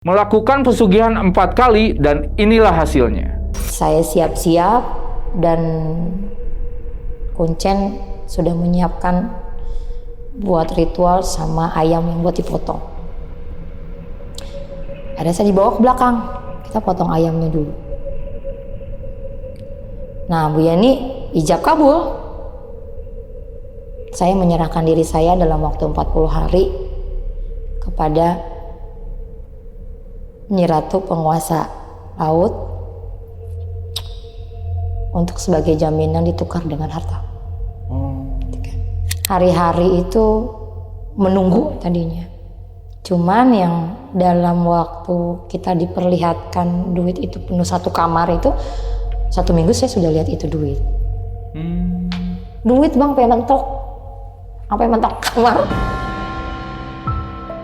Melakukan pesugihan 4 kali dan inilah hasilnya. Saya siap-siap dan Kuncen sudah menyiapkan buat ritual sama ayam yang buat dipotong. Ada saya dibawa ke belakang, kita potong ayamnya dulu. Nah, Bu Yani ijab kabul. Saya menyerahkan diri saya dalam waktu 40 hari kepada Nyi Ratu penguasa laut untuk sebagai jaminan ditukar dengan harta. Hari-hari itu menunggu tadinya. Cuman yang dalam waktu kita diperlihatkan duit itu penuh satu kamar itu, 1 minggu saya sudah lihat itu duit. Duit bang, sampai mentok kamar.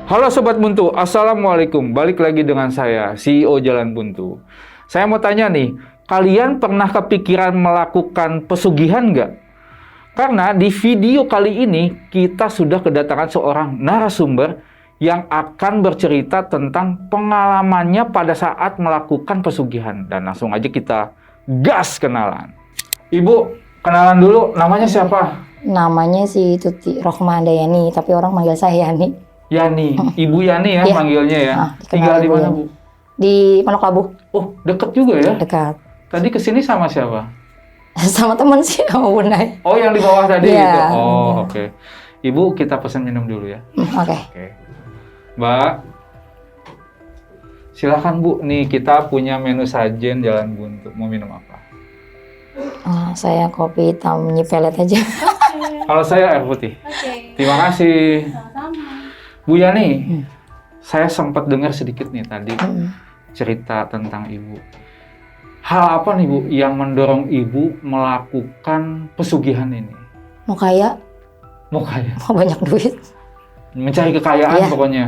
Halo Sobat Buntu, Assalamualaikum. Balik lagi dengan saya, CEO Jalan Buntu. Saya mau tanya nih, kalian pernah kepikiran melakukan pesugihan nggak? Karena di video kali ini kita sudah kedatangan seorang narasumber yang akan bercerita tentang pengalamannya pada saat melakukan pesugihan. Dan langsung aja kita gas kenalan. Ibu, kenalan dulu, namanya siapa? Namanya si Tuti Rohmadayani, tapi orang manggil saya Yani. Yani, Ibu Yani ya, manggilnya ya. Tinggal di mana, Bu? Di Pondok Labu. Oh, deket juga ya? Dekat. Tadi kesini sama siapa? Sama teman sih, sama Bundai. Oh, yang di bawah tadi Iya. gitu? Oh, oke. Ibu, kita pesan minum dulu ya. Oke. Mbak, silakan Bu. Nih, kita punya menu sajen Jalan Buntu. Mau minum apa? Saya kopi hitam nyipelet aja. Kalau saya air putih. Terima kasih. Bu Yani, saya sempat dengar sedikit nih tadi cerita tentang Ibu. Hal apa nih Bu yang mendorong Ibu melakukan pesugihan ini? Mau kaya? Mau kaya? Mau banyak duit? Mencari kekayaan Iya. pokoknya,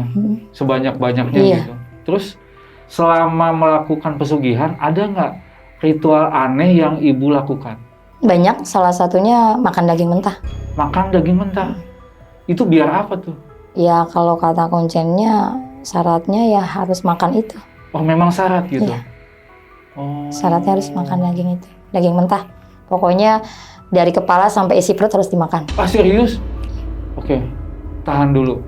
sebanyak-banyaknya Iya. gitu. Terus selama melakukan pesugihan, ada nggak ritual aneh yang Ibu lakukan? Banyak, salah satunya makan daging mentah. Makan daging mentah? Itu biar apa tuh? Ya kalau kata Kuncennya, syaratnya ya harus makan itu. Oh memang syarat gitu? Iya. Oh. Syaratnya harus makan daging itu, daging mentah. Pokoknya dari kepala sampai isi perut harus dimakan. Ah serius? Oke, tahan dulu.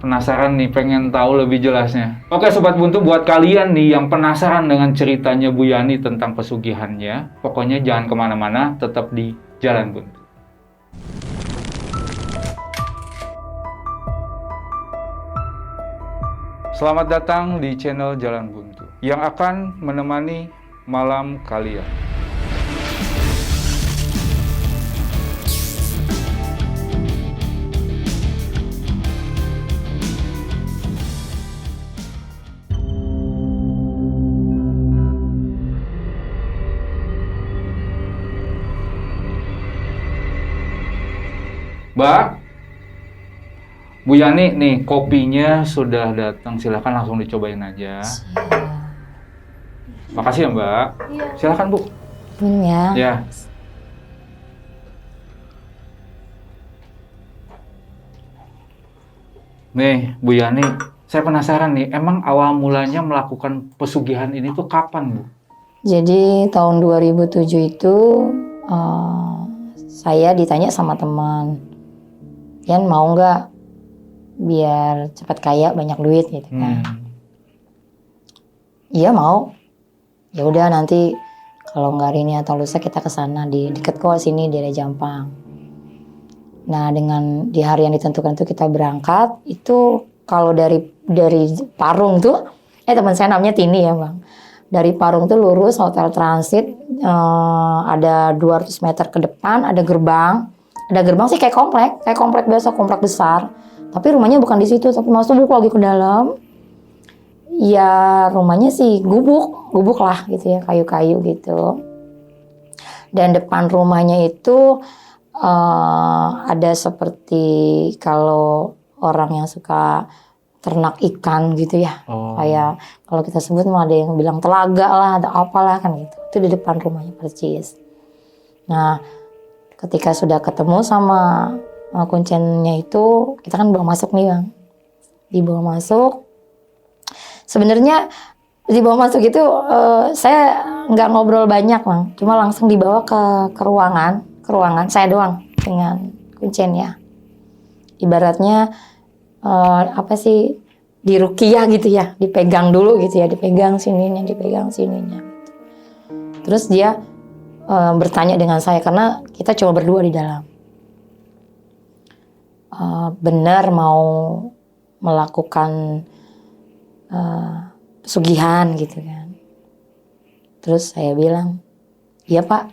Penasaran nih, pengen tahu lebih jelasnya. Oke Sobat Buntu, buat kalian nih yang penasaran dengan ceritanya Bu Yani tentang pesugihannya, pokoknya jangan kemana-mana, tetap di Jalan Buntu. Selamat datang di channel Jalan Buntu yang akan menemani malam kalian. Mbak, Bu Yani nih kopinya sudah datang, silahkan langsung dicobain aja. Makasih ya Mbak. Silahkan Bu. Minum ya. Ya. Nih Bu Yani, saya penasaran nih, emang awal mulanya melakukan pesugihan ini tuh kapan Bu? Jadi tahun 2007 itu saya ditanya sama teman, Yan mau nggak biar cepat kaya banyak duit gitu kan? Iya mau. Ya udah nanti kalau nggak hari ini atau lusa kita ke sana, di deket kok sini di daerah Jampang. Nah dengan di hari yang ditentukan itu kita berangkat. Itu kalau dari Parung tuh, teman saya namanya Tini ya bang. Dari Parung tuh lurus hotel transit, ada 200 meter ke depan ada gerbang. Ada gerbang sih kayak komplek biasa, komplek besar. Tapi rumahnya bukan di situ, tapi masuk lagi ke dalam. Ya rumahnya sih gubuk lah gitu ya, kayu-kayu gitu. Dan depan rumahnya itu ada seperti kalau orang yang suka ternak ikan gitu ya. Kayak kalau kita sebut mah ada yang bilang telaga lah, ada apalah kan gitu. Itu di depan rumahnya persis. Nah, ketika sudah ketemu sama Kuncennya itu, kita kan bawa masuk nih bang. Dibawa masuk, Sebenarnya dibawa masuk itu saya nggak ngobrol banyak Bang, cuma langsung dibawa ke ruangan saya doang dengan kuncennya. Ibaratnya apa sih, diruqyah gitu ya, dipegang dulu gitu ya, dipegang sininya. Terus dia bertanya dengan saya karena kita cuma berdua di dalam. Benar mau melakukan pesugihan gitu kan. Terus saya bilang, iya Pak,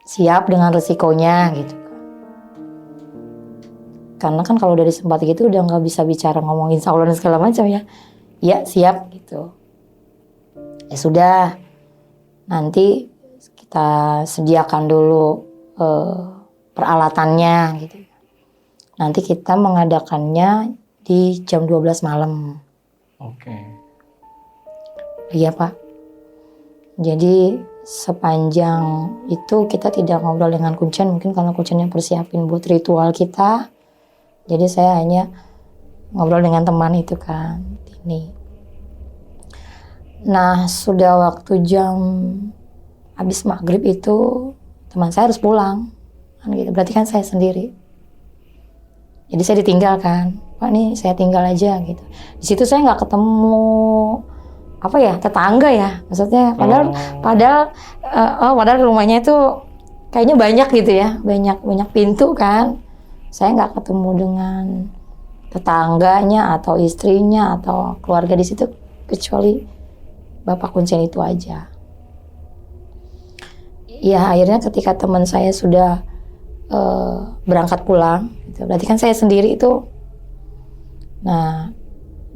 siap dengan resikonya gitu. Karena kan kalau dari sempat gitu udah nggak bisa bicara ngomongin insya Allah dan segala macam ya. Iya siap gitu. Ya sudah, nanti kita sediakan dulu peralatannya gitu. Nanti kita mengadakannya di jam 12 malam. Oke. Iya Pak. Jadi sepanjang itu kita tidak ngobrol dengan kuncen, mungkin karena kuncennya persiapin buat ritual kita. Jadi saya hanya ngobrol dengan teman itu kan, ini. Nah sudah waktu jam habis maghrib itu teman saya harus pulang, kan gitu. Berarti kan saya sendiri. Jadi saya ditinggalkan, Pak nih saya tinggal aja gitu. Di situ saya nggak ketemu apa ya, tetangga ya, maksudnya padahal rumahnya itu kayaknya banyak gitu ya, banyak pintu kan. Saya nggak ketemu dengan tetangganya atau istrinya atau keluarga di situ kecuali bapak kuncen itu aja. Ya akhirnya ketika teman saya sudah berangkat pulang, gitu, berarti kan saya sendiri itu. Nah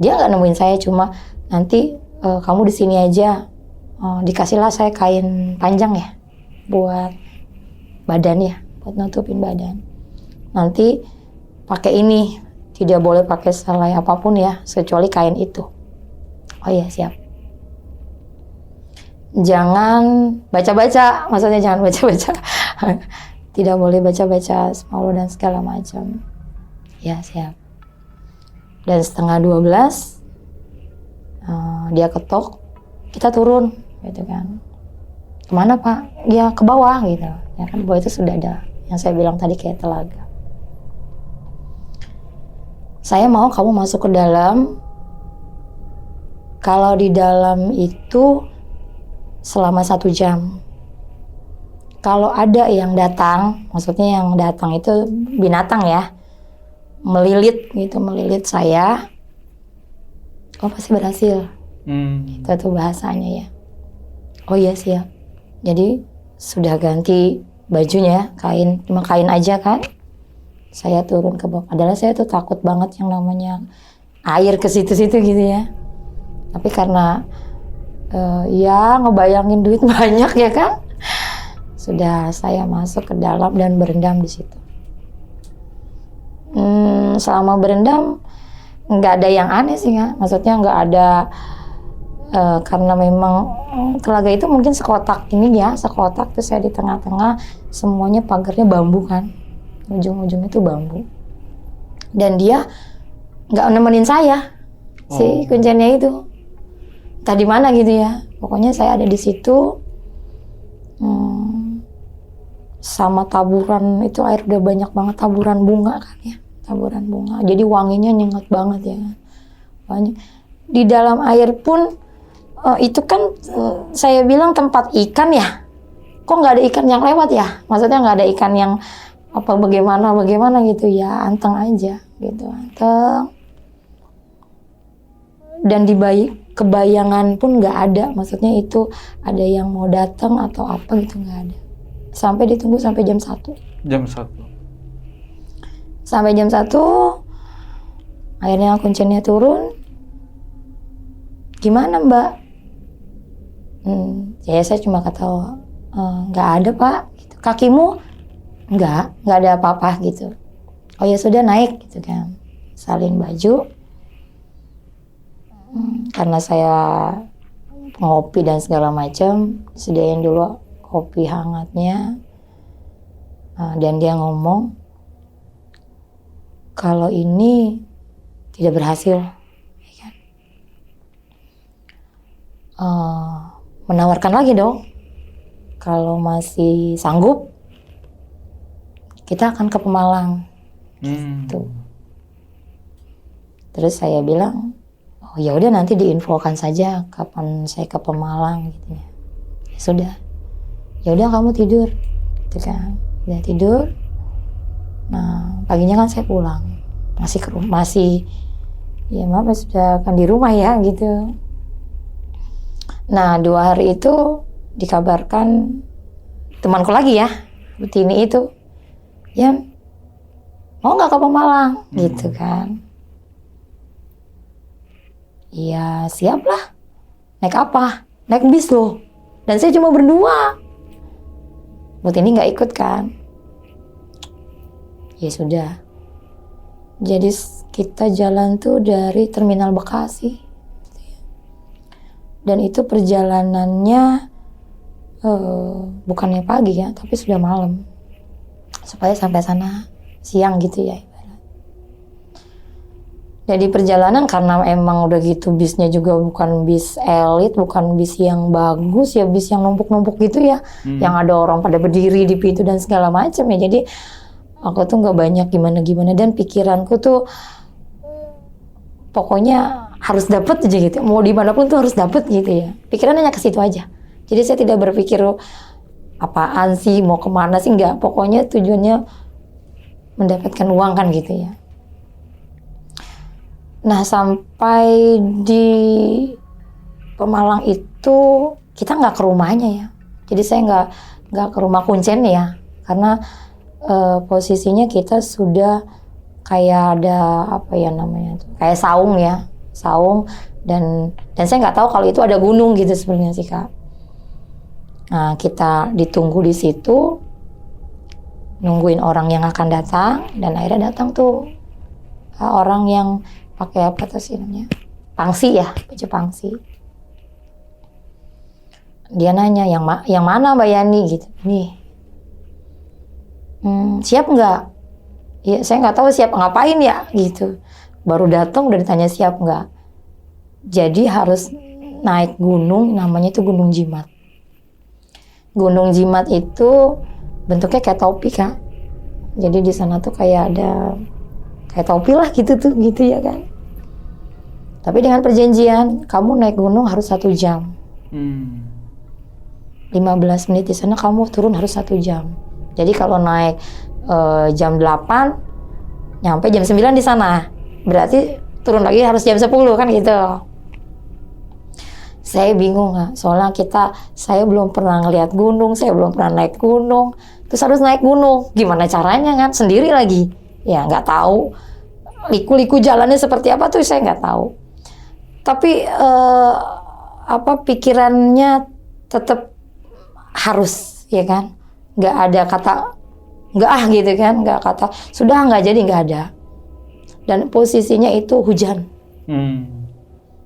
dia nggak nemuin saya, cuma nanti kamu di sini aja, dikasihlah saya kain panjang ya buat badan ya, buat nutupin badan. Nanti pakai ini, tidak boleh pakai selai apapun ya, kecuali kain itu. Oh iya siap. Jangan baca-baca, maksudnya jangan baca-baca. Tidak boleh baca-baca Allah dan segala macam. Ya siap. Dan 11:30 dia ketok, kita turun, gitu kan. Kemana Pak? Ya ke bawah gitu. Ya kan bawah itu sudah ada yang saya bilang tadi kayak telaga. Saya mau kamu masuk ke dalam. Kalau di dalam itu selama 1 jam. Kalau ada yang datang, maksudnya yang datang itu binatang ya, melilit saya, oh pasti berhasil. Itu tuh bahasanya ya. Oh iya siap. Jadi sudah ganti bajunya, cuma kain aja kan. Saya turun ke bawah. Padahal saya tuh takut banget yang namanya air ke situ-situ gitu ya. Tapi karena ya ngebayangin duit banyak ya kan. Sudah saya masuk ke dalam dan berendam di situ. Selama berendam nggak ada yang aneh sih ya. Maksudnya nggak ada karena memang telaga itu mungkin sekotak ini ya, sekotak terus saya di tengah-tengah, semuanya pagarnya bambu kan. Ujung-ujungnya itu bambu. Dan dia nggak nemenin saya, si kuncennya itu. Entah di mana gitu ya. Pokoknya saya ada di situ. Sama taburan itu air udah banyak banget, taburan bunga kan ya. Taburan bunga. Jadi wanginya nyengat banget ya kan. Banyak. Di dalam air pun itu kan saya bilang tempat ikan ya. Kok nggak ada ikan yang lewat ya? Maksudnya nggak ada ikan yang apa bagaimana gitu ya, anteng aja gitu, anteng. Dan kebayangan pun nggak ada, maksudnya itu ada yang mau datang atau apa gitu, nggak ada. Sampai ditunggu sampai jam 1. Sampai jam 1 akhirnya kuncennya turun. Gimana Mbak? Ya saya cuma kata nggak ada Pak gitu. Kakimu? Nggak ada apa-apa gitu. Oh ya sudah naik gitu kan. Salin baju. Karena saya ngopi dan segala macam, sediain dulu kopi hangatnya. Dan dia ngomong, kalau ini tidak berhasil, ya kan? menawarkan lagi dong, kalau masih sanggup kita akan ke Pemalang. Tuh. Terus saya bilang, oh ya udah nanti diinfokan saja kapan saya ke Pemalang gitu ya. Ya sudah, ya udah kamu tidur, gitu kan. Udah tidur. Nah paginya kan saya pulang, masih ke rumah, masih ya maaf sudah kan di rumah ya gitu. Nah 2 hari itu dikabarkan temanku lagi ya, Butini itu, ya mau nggak ke Pemalang gitu kan. Iya siap lah. Naik apa? Naik bis loh. Dan saya cuma berdua. Butini nggak ikut kan. Ya sudah. Jadi kita jalan tuh dari Terminal Bekasi. Dan itu perjalanannya bukannya pagi ya, tapi sudah malam. Supaya sampai sana siang gitu ya. Jadi perjalanan karena emang udah gitu bisnya juga bukan bis elit, bukan bis yang bagus ya, bis yang numpuk-numpuk gitu ya, yang ada orang pada berdiri di pintu dan segala macam ya. Jadi aku tuh nggak banyak gimana-gimana dan pikiranku tuh pokoknya harus dapet aja gitu, mau dimanapun tuh harus dapet gitu ya. Pikirannya hanya ke situ aja. Jadi saya tidak berpikir apaan sih, mau kemana sih, nggak. Pokoknya tujuannya mendapatkan uang kan gitu ya. Nah sampai di Pemalang itu kita nggak ke rumahnya ya. Jadi saya nggak ke rumah Kuncen ya, karena posisinya kita sudah kayak ada apa ya namanya tuh, kayak saung ya, saung dan saya nggak tahu kalau itu ada gunung gitu sebenarnya sih Kak. Nah kita ditunggu di situ, nungguin orang yang akan datang dan akhirnya datang tuh orang yang pakai apa tuh sih namanya? Pangsi ya, baju pangsi. Dia nanya, yang mana Mbak Yani gitu. Nih, siap nggak? Ya saya nggak tahu siap ngapain ya gitu. Baru datang udah ditanya siap nggak. Jadi harus naik gunung, namanya itu Gunung Jimat. Gunung Jimat itu bentuknya kayak topi Kak. Jadi di sana tuh kayak ada kayak topi lah gitu ya kan. Tapi dengan perjanjian, kamu naik gunung harus 1 jam. 15 menit di sana, kamu turun harus 1 jam. Jadi kalau naik jam 8, nyampe jam 9 di sana. Berarti turun lagi harus jam 10 kan gitu. Saya bingung Kak, soalnya saya belum pernah ngeliat gunung, saya belum pernah naik gunung. Terus harus naik gunung, gimana caranya kan? Sendiri lagi. Ya nggak tahu. Liku-liku jalannya seperti apa tuh saya nggak tahu. Tapi pikirannya tetap harus ya kan, nggak ada kata nggak gitu kan, nggak kata sudah nggak jadi, nggak ada. Dan posisinya itu hujan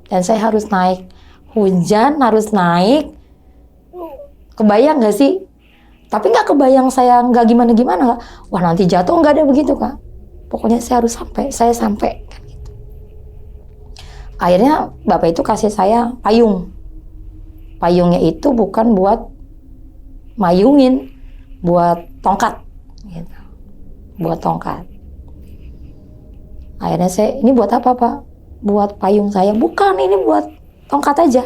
dan saya harus naik, hujan harus naik. Kebayang nggak sih? Tapi nggak kebayang saya nggak gimana nggak, wah nanti jatuh, nggak ada begitu Kak. Pokoknya saya harus sampai, saya sampai. Akhirnya Bapak itu kasih saya payung. Payungnya itu bukan buat mayungin, buat tongkat. Gitu. Buat tongkat. Akhirnya saya, ini buat apa Pak? Buat payung saya. Bukan, ini buat tongkat aja.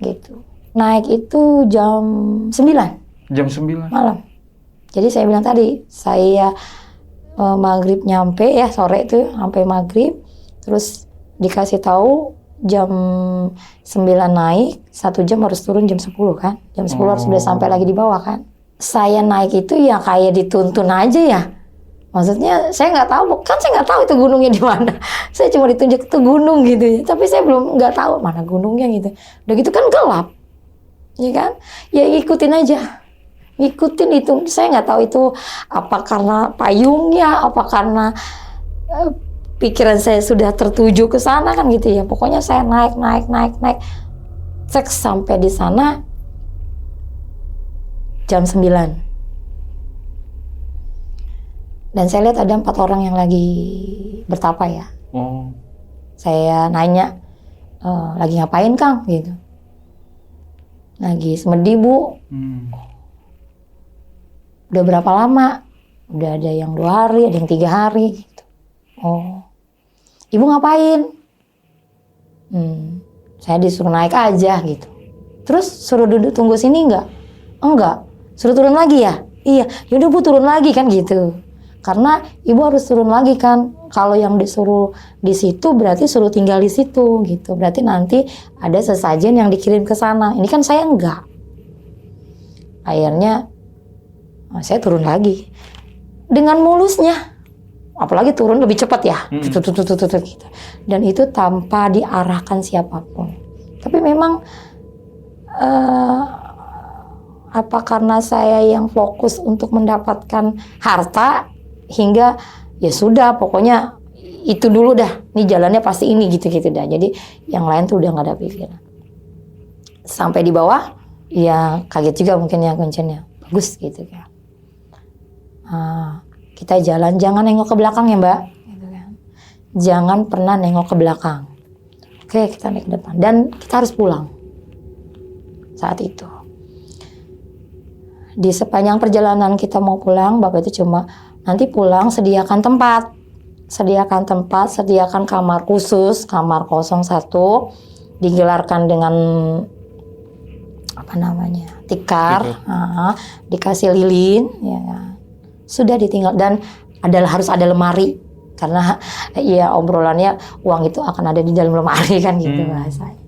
Gitu. Naik itu jam 9. Jam 9? Malam. Jadi saya bilang tadi, saya maghrib nyampe ya, sore itu sampai maghrib. Terus dikasih tahu jam 9 naik, 1 jam harus turun jam 10 kan. Jam 10 harus sudah sampai lagi di bawah kan. Saya naik itu ya kayak dituntun aja ya. Maksudnya saya nggak tahu, kan saya nggak tahu itu gunungnya di mana. Saya cuma ditunjuk itu gunung gitu ya. Tapi saya belum nggak tahu mana gunungnya gitu. Udah gitu kan gelap. Ya kan? Ya ikutin aja. Ngikutin itu. Saya nggak tahu itu apa karena payungnya, apa karena pikiran saya sudah tertuju ke sana kan gitu ya. Pokoknya saya naik. Cek sampai di sana jam 9. Dan saya lihat ada 4 orang yang lagi bertapa ya. Saya nanya, lagi ngapain Kang gitu. Lagi semedi Bu. Udah berapa lama? Udah ada yang 2 hari, ada yang 3 hari gitu. Oh, Ibu ngapain? Saya disuruh naik aja gitu. Terus suruh duduk tunggu sini enggak? Enggak. Suruh turun lagi ya? Iya, yaudah Bu turun lagi kan gitu. Karena Ibu harus turun lagi kan. Kalau yang disuruh di situ berarti suruh tinggal di situ gitu. Berarti nanti ada sesajen yang dikirim ke sana. Ini kan saya enggak. Akhirnya saya turun lagi. Dengan mulusnya. Apalagi turun lebih cepat ya. Gitu. Dan itu tanpa diarahkan siapapun. Tapi memang apa karena saya yang fokus untuk mendapatkan harta hingga ya sudah pokoknya itu dulu dah, nih jalannya pasti ini gitu-gitu dah. Jadi yang lain tuh udah nggak ada pikiran. Sampai di bawah ya kaget juga mungkin ya kuncinya bagus gitu ya. Kita jalan jangan nengok ke belakang ya Mbak, gitu kan. Jangan pernah nengok ke belakang. Oke kita naik ke depan dan kita harus pulang saat itu. Di sepanjang perjalanan kita mau pulang, Bapak itu cuma nanti pulang sediakan tempat, sediakan kamar khusus, kamar 01, digelarkan dengan apa namanya tikar, dikasih lilin, ya sudah ditinggal dan harus ada lemari karena ya obrolannya uang itu akan ada di dalam lemari kan gitu bahasanya.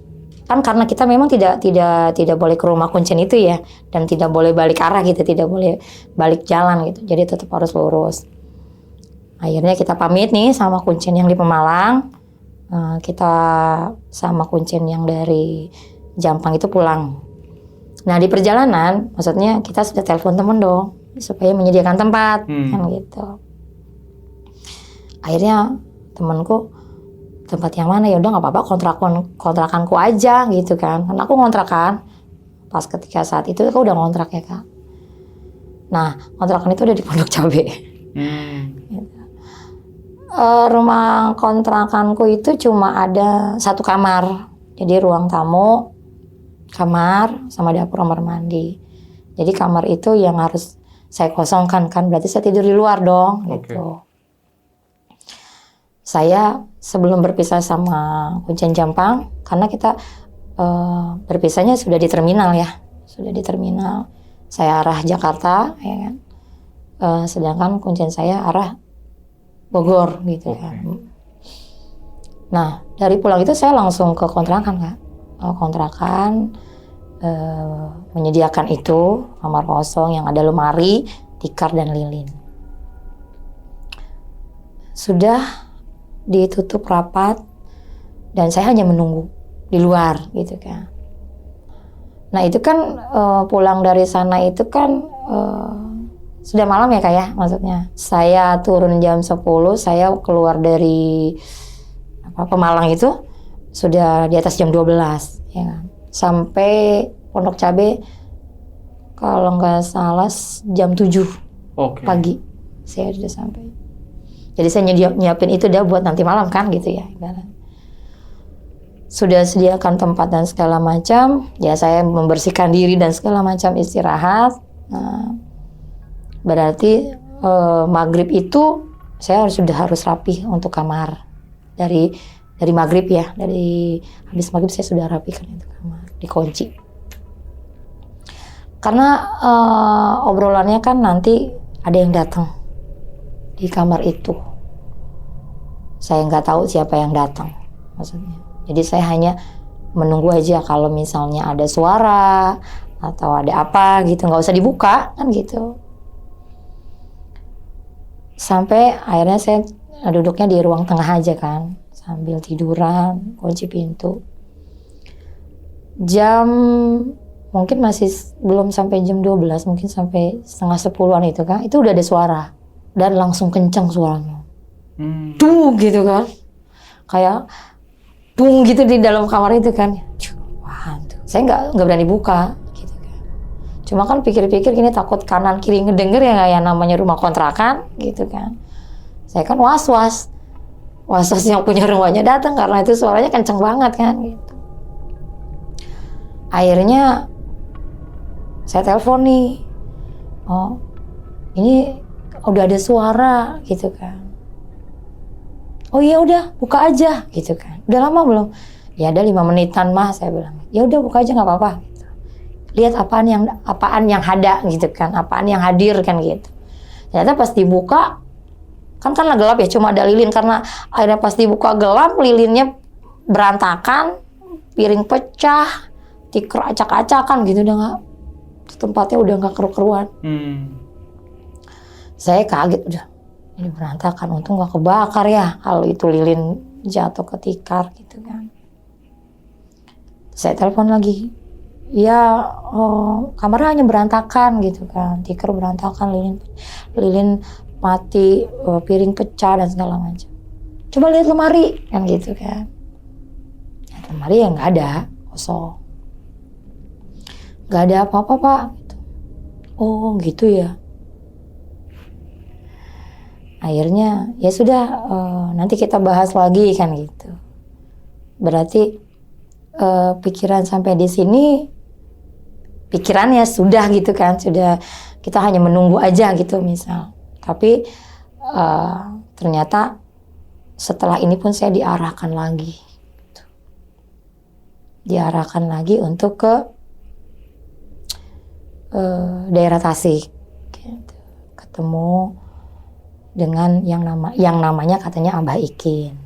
Kan karena kita memang tidak boleh ke rumah kuncen itu ya dan tidak boleh balik arah gitu, tidak boleh balik jalan gitu. Jadi tetap harus lurus. Akhirnya kita pamit nih sama kuncen yang di Pemalang. Kita sama kuncen yang dari Jampang itu pulang. Nah di perjalanan maksudnya kita sudah telepon temen dong supaya menyediakan tempat kan gitu. Akhirnya temanku tempat yang mana ya udah nggak apa-apa kontrakanku aja gitu kan karena aku kontrakan pas ketika saat itu aku udah ngontrak ya Kak. Nah kontrakan itu udah di Pondok Cabe. Gitu. Rumah kontrakanku itu cuma ada 1 kamar jadi ruang tamu, kamar sama dapur kamar mandi. Jadi kamar itu yang harus saya kosongkan kan berarti saya tidur di luar dong gitu. Saya sebelum berpisah sama kuncen Jampang, karena kita berpisahnya sudah di terminal ya, Saya arah Jakarta, ya kan. Sedangkan kuncen saya arah Bogor, gitu kan. Nah, dari pulang itu saya langsung ke kontrakan, Kak. Kontrakan menyediakan itu kamar kosong yang ada lemari, tikar dan lilin. Sudah ditutup rapat dan saya hanya menunggu di luar gitu kan. Nah itu kan pulang dari sana itu kan sudah malam ya Kak ya, maksudnya saya turun jam 10, saya keluar dari Pemalang itu sudah di atas jam 12 ya kan. Sampai Pondok Cabe kalau nggak salah jam 7 pagi saya sudah sampai. Jadi saya nyiapin itu dah buat nanti malam kan gitu ya. Sudah sediakan tempat dan segala macam. Ya saya membersihkan diri dan segala macam istirahat. Nah, berarti maghrib itu saya sudah harus rapi untuk kamar. Dari maghrib ya. Dari habis maghrib saya sudah rapikan itu kamar. Dikunci. Karena obrolannya kan nanti ada yang datang di kamar itu. Saya nggak tahu siapa yang datang maksudnya. Jadi saya hanya menunggu aja kalau misalnya ada suara atau ada apa gitu, nggak usah dibuka kan gitu. Sampai akhirnya saya duduknya di ruang tengah aja kan, sambil tiduran, kunci pintu. Jam mungkin masih belum sampai jam 12, mungkin sampai setengah 10-an itu kan, itu udah ada suara. Dan langsung kencang suaranya. Tuh gitu kan. Kayak bung gitu di dalam kamar itu kan. Wah, tuh. Saya nggak berani buka gitu kan. Cuma kan pikir-pikir gini takut kanan kiri ngedenger ya kayak namanya rumah kontrakan gitu kan. Saya kan was-was. Was-was yang punya rumahnya datang karena itu suaranya kencang banget kan gitu. Akhirnya Saya telepon nih, oh ini udah ada suara gitu kan. Oh iya udah buka aja gitu kan. Udah lama belum? Ya ada 5 menitan mah, saya bilang. Ya udah buka aja nggak apa-apa. Gitu. Lihat apaan yang ada gitu kan, apaan yang hadir kan gitu. Ternyata pas dibuka kan gelap ya, cuma ada lilin, karena akhirnya pas dibuka gelap, lilinnya berantakan, piring pecah, tikar acak-acakan gitu, udah nggak, tempatnya udah nggak keru-keruan. Saya kaget, udah ini berantakan, untung nggak kebakar ya, kalau itu lilin jatuh ke tikar gitu kan. Saya telepon lagi, ya kamarnya hanya berantakan gitu kan, tikar berantakan, lilin mati, piring pecah dan segala macam. Coba lihat lemari kan gitu kan. Ya, lemari yang nggak ada, kosong, nggak ada apa-apa Pak. Gitu. Oh gitu ya. Akhirnya ya sudah, nanti kita bahas lagi kan gitu. Berarti pikiran sampai di sini, pikirannya sudah gitu kan, sudah, kita hanya menunggu aja gitu misal. Tapi ternyata setelah ini pun saya diarahkan lagi gitu. Diarahkan lagi untuk ke daerah Tasik gitu. Ketemu dengan yang namanya katanya Abah Ikin.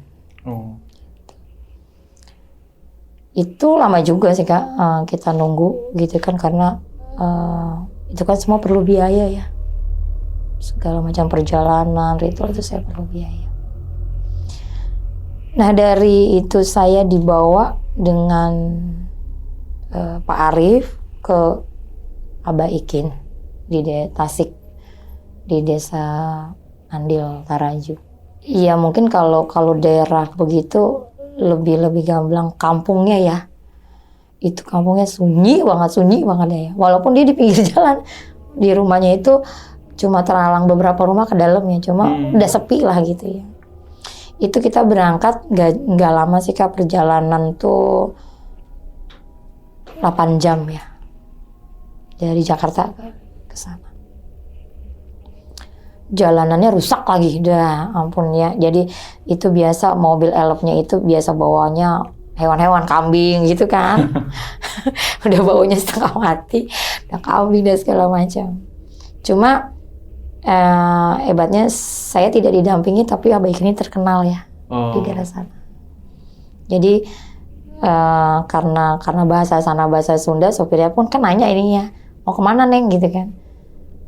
Itu lama juga sih Kak, kita nunggu gitu kan, karena itu kan semua perlu biaya ya, segala macam perjalanan, ritual itu saya perlu biaya. Nah dari itu saya dibawa dengan Pak Arif ke Abah Ikin di Tasik, di desa Andil Taraju. Iya mungkin kalau daerah begitu lebih gamblang kampungnya ya. Itu kampungnya sunyi banget ya. Walaupun dia di pinggir jalan, di rumahnya itu cuma terhalang beberapa rumah ke dalamnya, cuma udah sepi lah gitu ya. Itu kita berangkat nggak lama sih Kak, perjalanan tuh 8 jam ya dari Jakarta ke sana. Jalanannya rusak lagi, udah ampun ya. Jadi itu biasa mobil elopnya itu biasa bawanya hewan-hewan, kambing gitu kan. Udah baunya setengah mati, udah kambing dan segala macam. Cuma hebatnya saya tidak didampingi, tapi Abah Ikin ini terkenal ya di daerah sana. Jadi karena bahasa sana bahasa Sunda, sopirnya pun kan nanya ininya, mau kemana Neng gitu kan.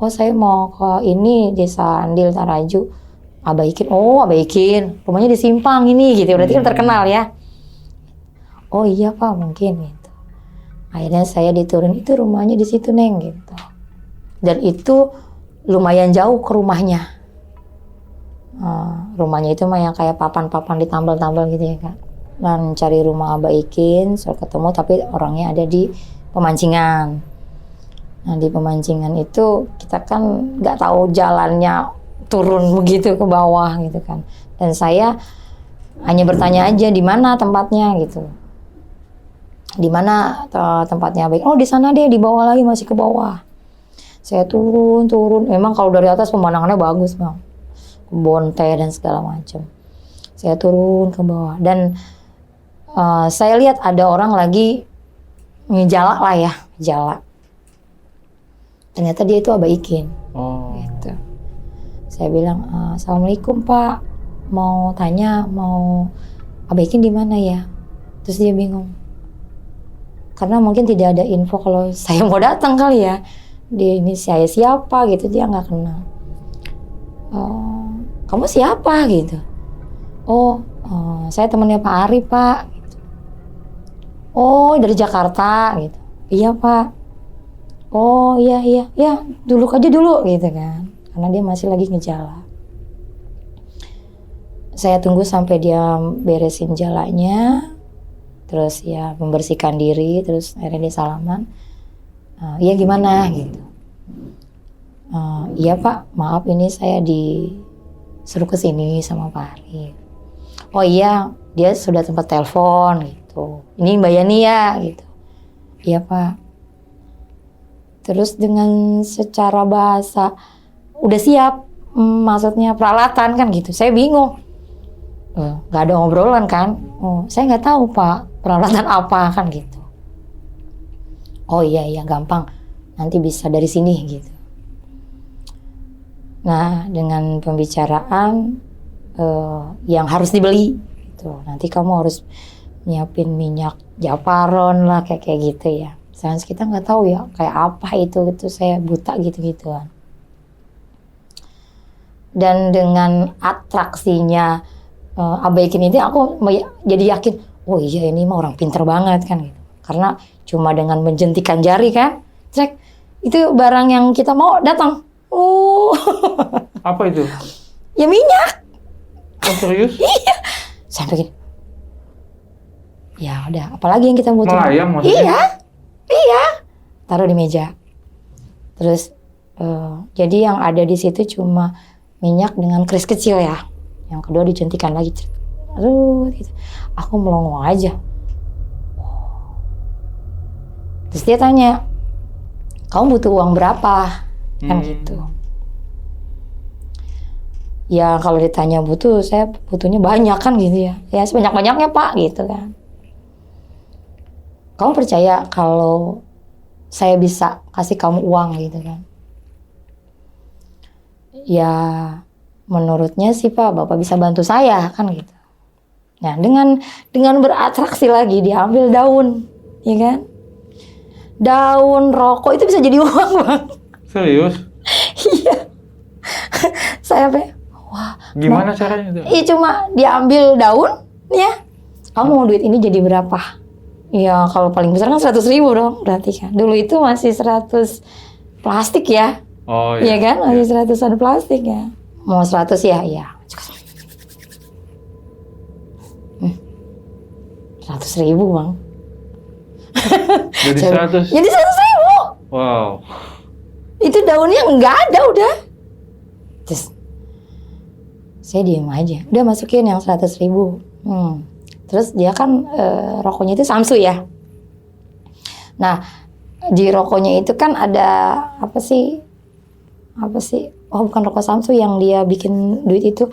Oh saya mau ke ini desa Andil Taraju. Abah Ikin, oh Abah Ikin, rumahnya di Simpang ini gitu, berarti kan terkenal ya. Oh iya Pak mungkin gitu. Akhirnya saya diturun, itu rumahnya di situ Neng gitu. Dan itu lumayan jauh ke rumahnya. Rumahnya itu mah yang kayak papan-papan ditambal-tambal gitu ya Kak. Dan cari rumah Abah Ikin, saya ketemu, tapi orangnya ada di Pemancingan. Nah di Pemancingan itu kita kan nggak tahu jalannya turun begitu ke bawah gitu kan. Dan saya hanya bertanya aja di mana tempatnya gitu. Di mana tempatnya Abah? Oh di sana deh, di bawah lagi, masih ke bawah. Saya turun. Memang kalau dari atas pemandangannya bagus Bang. Kebun teh dan segala macam. Saya turun ke bawah dan saya lihat ada orang lagi ngejala lah ya, jala. Ternyata dia itu Abah Ikin. Gitu. Saya bilang, Assalamualaikum Pak, mau tanya, mau Abah Ikin di mana ya? Terus dia bingung, karena mungkin tidak ada info kalau saya mau datang kali ya. Dia ini saya siapa gitu, dia nggak kenal. Kamu siapa gitu? Saya temannya Pak Arif Pak. Gitu. Oh dari Jakarta gitu. Iya Pak. Oh iya ya duduk aja dulu gitu kan, karena dia masih lagi ngejala. Saya tunggu sampai dia beresin jalanya, terus ya membersihkan diri, terus akhirnya dia salaman. Iya gimana gitu. Iya Pak, maaf ini saya disuruh kesini sama Pak Arif. Oh iya, dia sudah tempat telepon gitu. Ini Mbak Yani ya gitu. Iya Pak. Terus dengan secara bahasa udah siap, maksudnya peralatan kan gitu. Saya bingung, nggak ada obrolan kan. Saya nggak tahu Pak peralatan apa kan gitu. Oh iya gampang, nanti bisa dari sini gitu. Nah dengan pembicaraan yang harus dibeli, gitu. Nanti kamu harus nyiapin minyak japaron lah kayak gitu ya. Sayang kita nggak tahu ya kayak apa itu saya buta gitu-gituan. Dan dengan atraksinya Abaikin ini aku jadi yakin, oh iya ini mah orang pinter banget kan gitu. Karena cuma dengan menjentikan jari kan, cek itu barang yang kita mau datang. Apa itu? Ya minyak. Oh, serius? Iya. Sampai gini. Ya udah, apalagi yang kita butuh? Melayang maksudnya? Iya. Taruh di meja. Terus jadi yang ada di situ cuma minyak dengan keris kecil ya. Yang kedua dijentikan lagi. Aduh, gitu. Aku melongo aja. Terus dia tanya, kamu butuh uang berapa? Kan gitu. Ya kalau ditanya butuh, saya butuhnya banyak kan gitu ya. Ya sebanyak-banyaknya Pak gitu kan. Kamu percaya kalau saya bisa kasih kamu uang gitu kan? Ya menurutnya sih Pak, Bapak bisa bantu saya kan gitu. Nah dengan beratraksi lagi diambil daun, ya kan? Daun rokok itu bisa jadi uang Bang. Serius? Iya. Saya wah. Gimana caranya itu? Iya cuma diambil daun, ya. Kamu mau duit ini jadi berapa? Ya kalau paling besar kan 100.000 dong berarti kan. Dulu itu masih 100 plastik ya. Oh Iya kan? Masih 100-an plastik ya. Mau 100 ya? Iya. 100.000 Bang. Jadi 100? Jadi 100.000. Wow. Itu daunnya nggak ada udah. Terus saya diem aja. Udah masukin yang 100.000. Terus dia kan rokoknya itu Samsu ya. Nah di rokoknya itu kan ada apa sih? Oh bukan rokok Samsu yang dia bikin duit itu.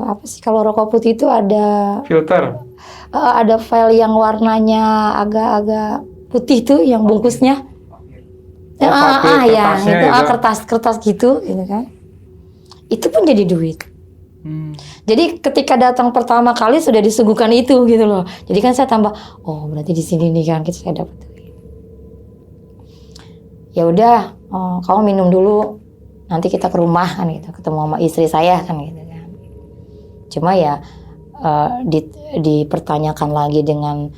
Apa sih kalau rokok putih itu ada Filter? Ada file yang warnanya agak-agak putih tuh yang bungkusnya. Ya itu kertas gitu kan. Itu pun jadi duit. Jadi ketika datang pertama kali sudah disuguhkan itu gitu loh. Jadi kan saya tambah, oh berarti di sini nih kan saya dapat duit. Ya udah, kamu minum dulu. Nanti kita ke rumah kan gitu, ketemu sama istri saya kan gitu kan. Cuma ya dipertanyakan lagi dengan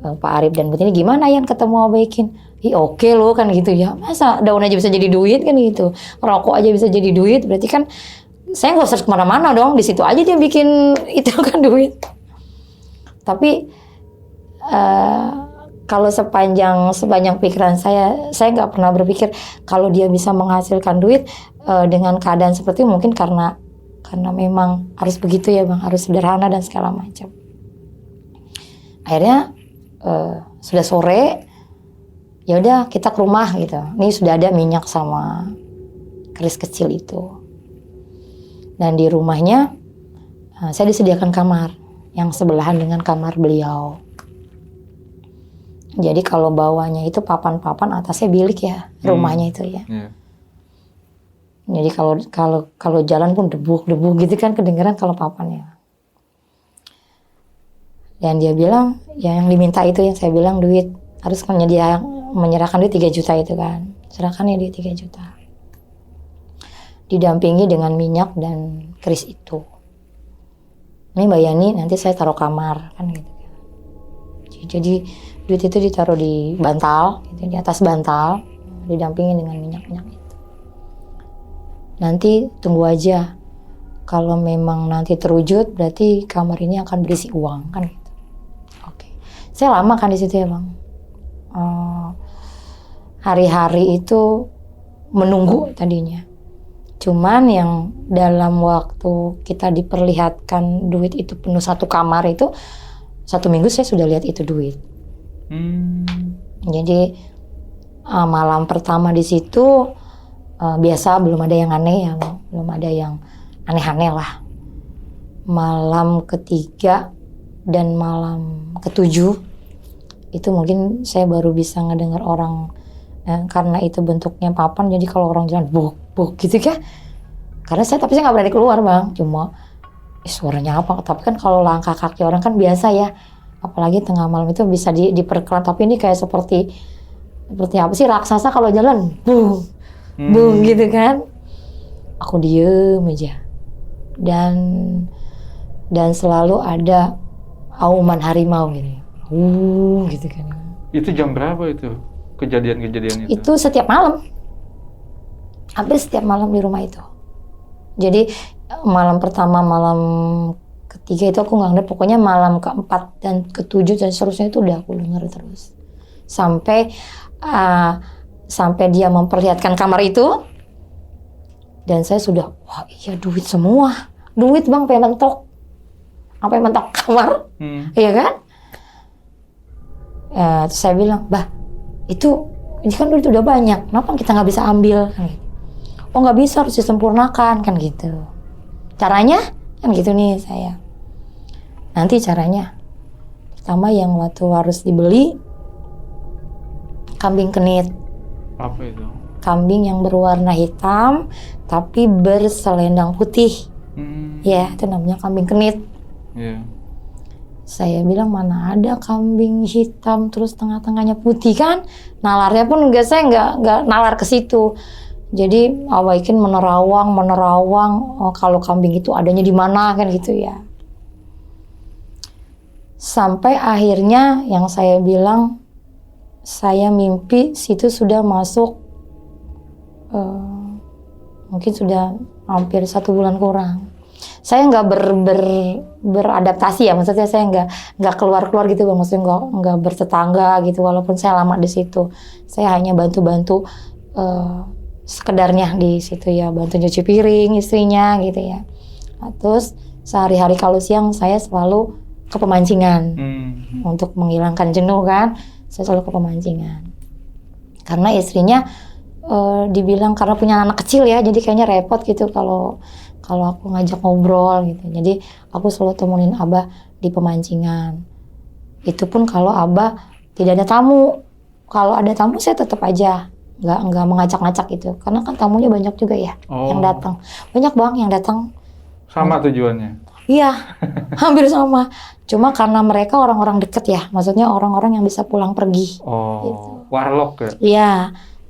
Pak Arif dan Butini, gimana Yan ketemu Abaikin? Oke loh kan gitu ya. Masa daun aja bisa jadi duit kan gitu. Rokok aja bisa jadi duit, berarti kan saya nggak usah kemana-mana dong, di situ aja dia bikin itu kan duit. Tapi kalau sepanjang pikiran saya nggak pernah berpikir kalau dia bisa menghasilkan duit dengan keadaan seperti itu, mungkin karena memang harus begitu ya Bang, harus sederhana dan segala macam. Akhirnya sudah sore, ya udah kita ke rumah gitu. Ini sudah ada minyak sama keris kecil itu. Dan di rumahnya saya disediakan kamar yang sebelahan dengan kamar beliau. Jadi kalau bawahnya itu papan-papan, atasnya bilik ya rumahnya itu ya. Jadi kalau jalan pun debu gitu kan kedengeran kalau papan ya. Dan dia bilang ya yang diminta itu yang saya bilang duit, harus menyerahkan duit 3 juta itu kan. Serahkan ya duit 3 juta. Didampingi dengan minyak dan keris itu. Ini Mbak Yani nanti saya taruh kamar kan gitu. Jadi duit itu ditaruh di bantal, gitu, di atas bantal, didampingi dengan minyak-minyak itu. Nanti tunggu aja. Kalau memang nanti terwujud, berarti kamar ini akan berisi uang kan gitu. Oke. Saya lama kan di situ ya Bang. Hari-hari itu menunggu tadinya. Cuman yang dalam waktu kita diperlihatkan duit itu penuh satu kamar itu, 1 minggu saya sudah lihat itu duit. Jadi Malam pertama di situ biasa, belum ada yang aneh ya, belum ada yang aneh-aneh lah. Malam ketiga dan malam ketujuh itu mungkin saya baru bisa ngedengar orang, karena itu bentuknya papan, jadi kalau orang jalan buk buk gitu kan. Karena tapi saya nggak berani keluar bang, cuma suaranya apa. Tapi kan kalau langkah kaki orang kan biasa ya, apalagi tengah malam itu bisa diperkelan. Tapi ini kayak seperti apa sih, raksasa kalau jalan bung bung gitu kan. Aku diem aja, dan selalu ada auman harimau gitu kan. Itu jam berapa itu kejadian-kejadian itu? Itu setiap malam, hampir setiap malam di rumah itu. Jadi malam pertama, malam ketiga itu aku nggak dengar, pokoknya malam keempat dan ketujuh dan seterusnya itu udah aku dengar terus. Sampai dia memperlihatkan kamar itu, dan saya sudah, wah iya duit semua, duit bang, sampai mentok kamar, iya kan? Terus saya bilang, bah ini kan duit udah banyak, kenapa kita nggak bisa ambil? Kan gitu. Oh nggak bisa, harus disempurnakan kan gitu. Caranya kan gitu nih saya. Nanti caranya, pertama yang waktu harus dibeli kambing kenit. Apa itu? Kambing yang berwarna hitam tapi berselendang putih. Ya, itu namanya kambing kenit. Yeah. Saya bilang mana ada kambing hitam terus tengah-tengahnya putih kan? Nalarnya pun saya nggak nalar ke situ. Jadi awaikin menerawang, kalau kambing itu adanya di mana kan gitu ya. Sampai akhirnya yang saya bilang, saya mimpi situ sudah masuk mungkin sudah hampir 1 bulan kurang. Saya nggak beradaptasi ya, maksudnya saya nggak keluar gitu, maksudnya nggak bertetangga gitu. Walaupun saya lama di situ, saya hanya bantu sekedarnya di situ ya, bantu nyuci piring istrinya gitu ya. Terus sehari-hari kalau siang saya selalu ke pemancingan untuk menghilangkan jenuh kan. Saya selalu ke pemancingan karena istrinya dibilang karena punya anak kecil ya, jadi kayaknya repot gitu kalau aku ngajak ngobrol gitu. Jadi aku selalu temenin Abah di pemancingan. Itu pun kalau Abah tidak ada tamu. Kalau ada tamu saya tetap aja nggak mengacak-ngacak gitu, karena kan tamunya banyak juga ya yang datang. Banyak bang yang datang. Sama tujuannya? Iya, hampir sama. Cuma karena mereka orang-orang deket ya, maksudnya orang-orang yang bisa pulang pergi. Gitu. Warlock ya? Iya,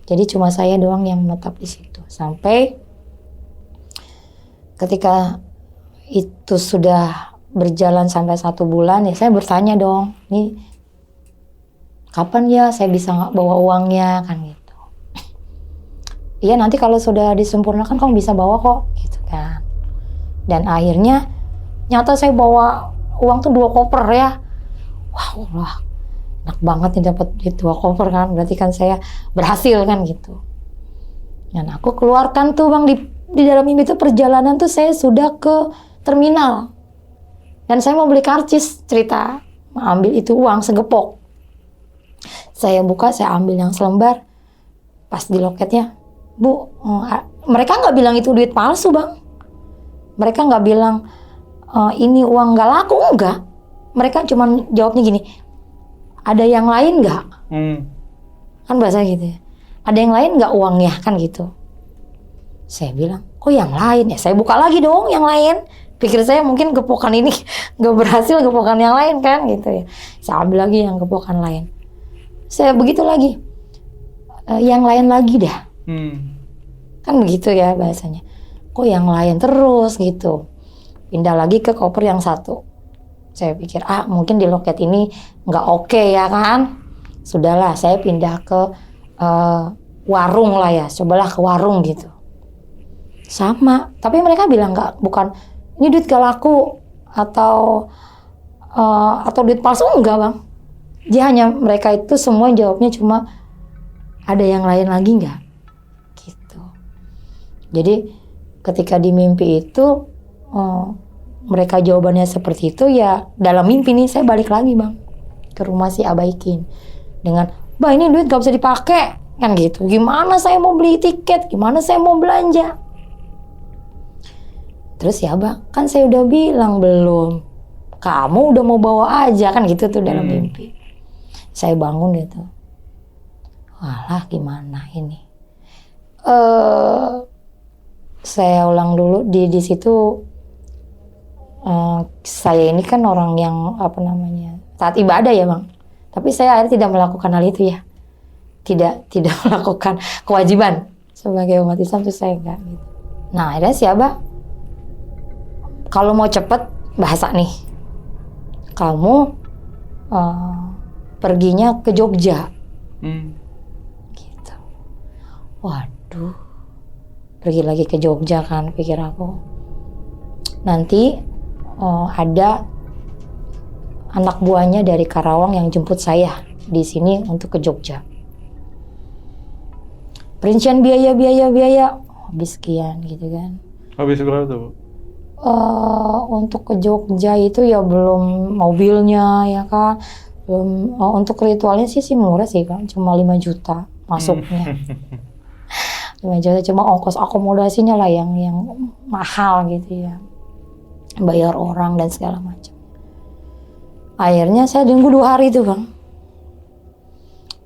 jadi cuma saya doang yang menetap di situ. Sampai ketika itu sudah berjalan sampai 1 bulan ya, saya bertanya dong, nih kapan ya saya bisa bawa uangnya kan gitu. Iya nanti kalau sudah disempurnakan kamu bisa bawa kok gitu kan. Dan akhirnya nyata saya bawa uang tuh 2 koper ya. Wah, enak banget nih dapat 2 koper kan, berarti kan saya berhasil kan gitu. Dan aku keluarkan tuh bang, di dalam mimpi itu perjalanan tuh saya sudah ke terminal. Dan saya mau beli karcis, cerita, ambil itu uang segepok. Saya buka, saya ambil yang selembar, pas di loketnya, Bu, mereka nggak bilang itu duit palsu bang. Mereka nggak bilang ini uang nggak laku, enggak. Mereka cuma jawabnya gini, ada yang lain nggak? Kan bahasa gitu ya. Ada yang lain nggak uangnya kan gitu. Saya bilang, oh yang lain ya. Saya buka lagi dong yang lain. Pikir saya mungkin gepokan ini nggak berhasil, gepokan yang lain kan gitu ya. Saya ambil lagi yang gepokan lain. Saya begitu lagi, yang lain lagi dah. Kan begitu ya bahasanya. Kok yang lain terus gitu. Pindah lagi ke koper yang 1. Saya pikir mungkin di loket ini nggak oke ya kan. Sudahlah saya pindah ke warung lah ya. Cobalah ke warung gitu. Sama. Tapi mereka bilang bukan ini duit gak laku atau duit palsu, enggak bang. Dia hanya mereka itu semua jawabnya cuma ada yang lain lagi nggak? Gitu. Jadi ketika di mimpi itu mereka jawabannya seperti itu ya, dalam mimpi nih saya balik lagi bang ke rumah si Abaikin dengan, bah ini duit gak bisa dipakai, Kan gitu. Gimana saya mau beli tiket? Gimana saya mau belanja? Terus ya Bang, kan saya udah bilang belum. Kamu udah mau bawa aja kan gitu tuh dalam mimpi. Saya bangun gitu. Walah gimana ini? Saya ulang dulu di situ. Saya ini kan orang yang taat ibadah ya Bang. Tapi saya akhirnya tidak melakukan hal itu ya. Tidak melakukan kewajiban sebagai umat Islam itu saya enggak gitu. Nah akhirnya siapa? Kalau mau cepet bahasa nih, kamu perginya ke Jogja. Gitu. Waduh, pergi lagi ke Jogja kan pikir aku. Nanti ada anak buahnya dari Karawang yang jemput saya di sini untuk ke Jogja. Perincian biaya habis sekian gitu kan. Habis berapa tuh, Bu? Untuk ke Jogja itu ya belum mobilnya ya kan. Belum, untuk ritualnya sih murah sih kan, cuma 5 juta masuknya. 5 juta cuma ongkos akomodasinya lah yang mahal gitu ya. Bayar orang dan segala macam. Akhirnya saya tunggu 2 hari itu Bang.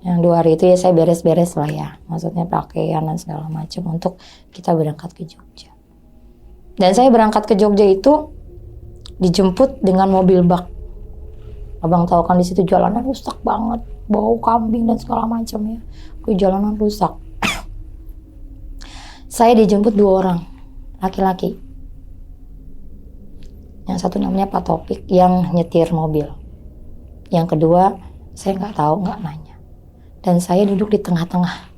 Yang 2 hari itu ya saya beres-beres lah ya. Maksudnya pakaian dan segala macam untuk kita berangkat ke Jogja. Dan saya berangkat ke Jogja itu dijemput dengan mobil bak. Abang tahu kan di situ jalanan rusak banget, bau kambing dan segala macam ya. Jalanan rusak. Saya dijemput 2 orang, laki-laki. Yang satu namanya Pak Topik yang nyetir mobil. Yang kedua saya nggak tahu, nggak nanya. Dan saya duduk di tengah-tengah.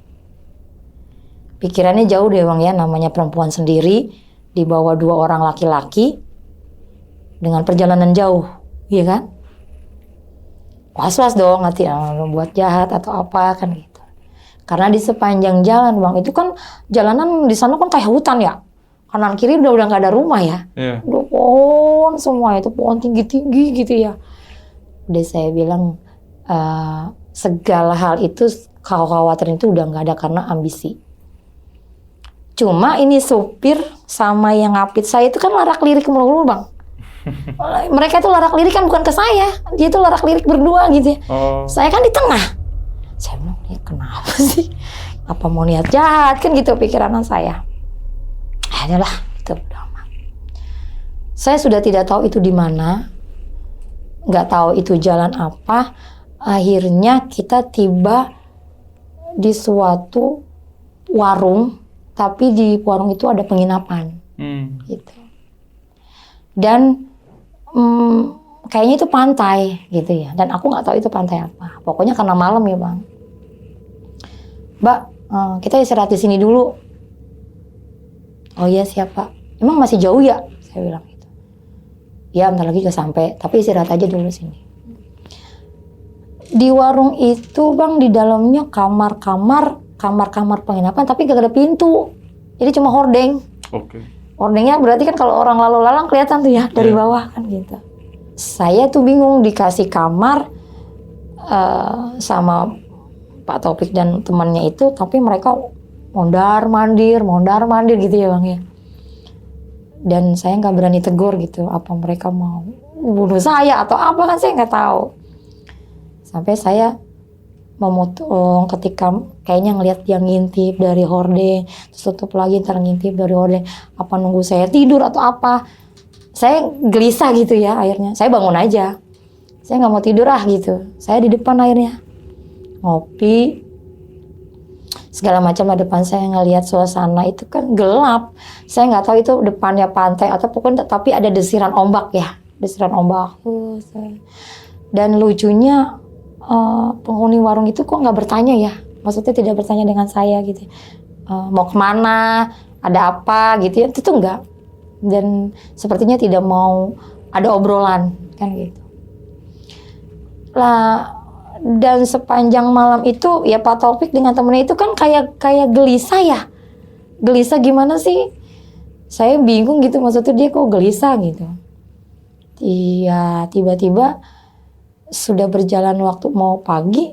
Pikirannya jauh deh Bang ya, namanya perempuan sendiri. Dibawa 2 orang laki-laki dengan perjalanan jauh, iya kan? Was-was dong, nanti buat jahat atau apa kan gitu. Karena di sepanjang jalan Bang, itu kan jalanan di sana kan kayak hutan ya. Kanan kiri udah nggak ada rumah ya. Yeah. Udah pohon semua, itu pohon tinggi-tinggi gitu ya. Udah saya bilang segala hal itu kekhawatiran itu udah nggak ada karena ambisi. Cuma ini supir sama yang ngapit saya itu kan larak-lirik melulu Bang. Mereka tuh larak-lirik kan bukan ke saya. Dia tuh larak-lirik berdua gitu ya. Saya kan di tengah. Saya bilang, ya kenapa sih? Apa mau niat jahat kan gitu pikiran saya. Akhirnya lah, itu udah amat. Saya sudah tidak tahu itu di mana. Nggak tahu itu jalan apa. Akhirnya kita tiba di suatu warung. Tapi di warung itu ada penginapan, gitu. Dan kayaknya itu pantai, gitu ya. Dan aku nggak tahu itu pantai apa. Pokoknya karena malam ya Bang. Mbak, kita istirahat di sini dulu. Oh iya siap Pak. Emang masih jauh ya? Saya bilang gitu. Ya bentar lagi juga sampai. Tapi istirahat aja dulu sini. Di warung itu Bang, di dalamnya kamar-kamar penginapan tapi gak ada pintu. Jadi cuma hordeng. Oke. Hordengnya berarti kan kalau orang lalu lalang kelihatan tuh ya dari bawah kan gitu. Saya tuh bingung dikasih kamar sama Pak Taufik dan temannya itu, tapi mereka mondar mandir gitu ya Bang ya. Dan saya nggak berani tegur gitu, apa mereka mau bunuh saya atau apa kan saya nggak tahu. Sampai saya memotong ketika kayaknya ngelihat dia ngintip dari hordeng, terus tutup lagi ntar ngintip dari hordeng, apa nunggu saya tidur atau apa. Saya gelisah gitu ya akhirnya. Saya bangun aja. Saya nggak mau tidur gitu. Saya di depan akhirnya ngopi segala macam lah depan saya, ngelihat suasana itu kan gelap. Saya nggak tahu itu depannya pantai atau pokoknya tapi ada desiran ombak ya, desiran ombak. Dan lucunya penghuni warung itu kok nggak bertanya ya, maksudnya tidak bertanya dengan saya gitu, mau kemana, ada apa gitu ya, itu enggak. Dan sepertinya tidak mau ada obrolan kan gitu lah. Dan sepanjang malam itu ya Pak Taufik dengan temennya itu kan kayak gelisah ya, gelisah gimana sih, saya bingung gitu, maksudnya dia kok gelisah gitu. Iya, tiba-tiba sudah berjalan waktu mau pagi,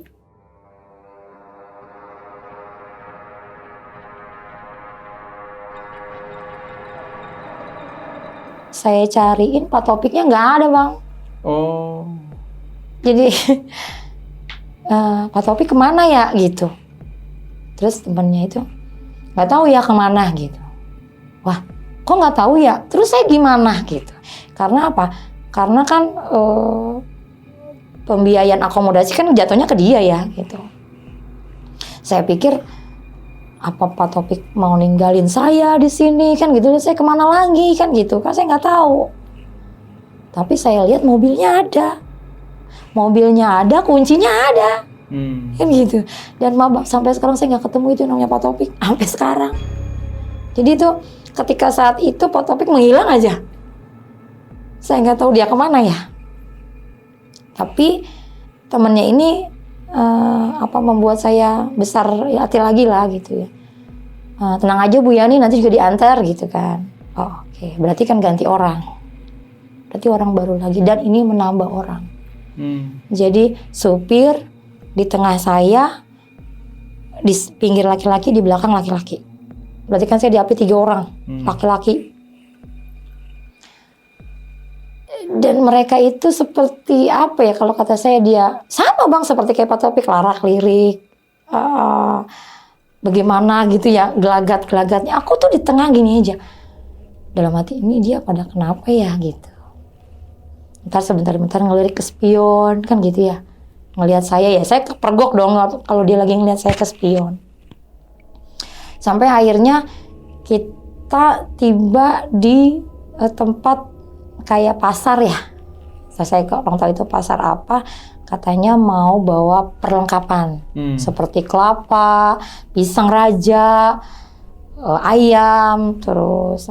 saya cariin Pak Topiknya nggak ada Bang. Oh. Jadi Pak Topik kemana ya gitu. Terus temennya itu nggak tahu ya kemana gitu. Wah, kok nggak tahu ya? Terus saya gimana gitu? Karena apa? Karena kan pembiayaan akomodasi kan jatuhnya ke dia ya gitu. Saya pikir apa Pak Topik mau ninggalin saya di sini kan gitu? Saya kemana lagi kan gitu? Kan saya nggak tahu. Tapi saya lihat mobilnya ada, kuncinya ada. Kan gitu. Dan sampai sekarang saya nggak ketemu itu namanya Pak Topik sampai sekarang. Jadi itu ketika saat itu Pak Topik menghilang aja. Saya nggak tahu dia kemana ya. Tapi temannya ini membuat saya besar hati lagi lah gitu ya. Tenang aja Bu Yani, nanti juga diantar gitu kan. Oh, oke. Berarti kan ganti orang. Berarti orang baru lagi dan ini menambah orang. Jadi supir di tengah saya, di pinggir laki-laki, di belakang laki-laki. Berarti kan saya diapit 3 orang, laki-laki. Dan mereka itu seperti apa ya, kalau kata saya dia sama Bang seperti kayak Pak Topik, larak-lirik, bagaimana gitu ya, gelagat-gelagatnya. Aku tuh di tengah gini aja. Dalam hati ini dia pada kenapa ya gitu. Ntar sebentar-bentar ngelirik ke spion kan gitu ya. Ngelihat saya ya, saya kepergok dong kalau dia lagi ngelihat saya ke spion. Sampai akhirnya kita tiba di tempat kayak pasar ya. Saya kurang tahu itu pasar apa. Katanya mau bawa perlengkapan seperti kelapa, pisang raja, ayam, terus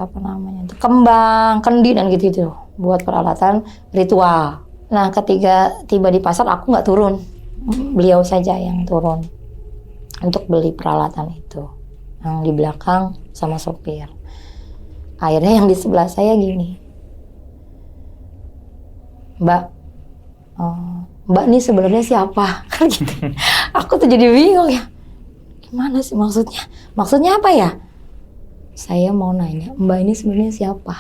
kembang, kendi dan gitu-gitu buat peralatan ritual. Nah, ketika tiba di pasar aku nggak turun, beliau saja yang turun untuk beli peralatan itu. Yang di belakang sama sopir. Akhirnya yang di sebelah saya gini, Mbak nih sebenarnya siapa? Kan gitu. Aku tuh jadi bingung ya. Gimana sih maksudnya? Maksudnya apa ya? Saya mau nanya, Mbak ini sebenarnya siapa?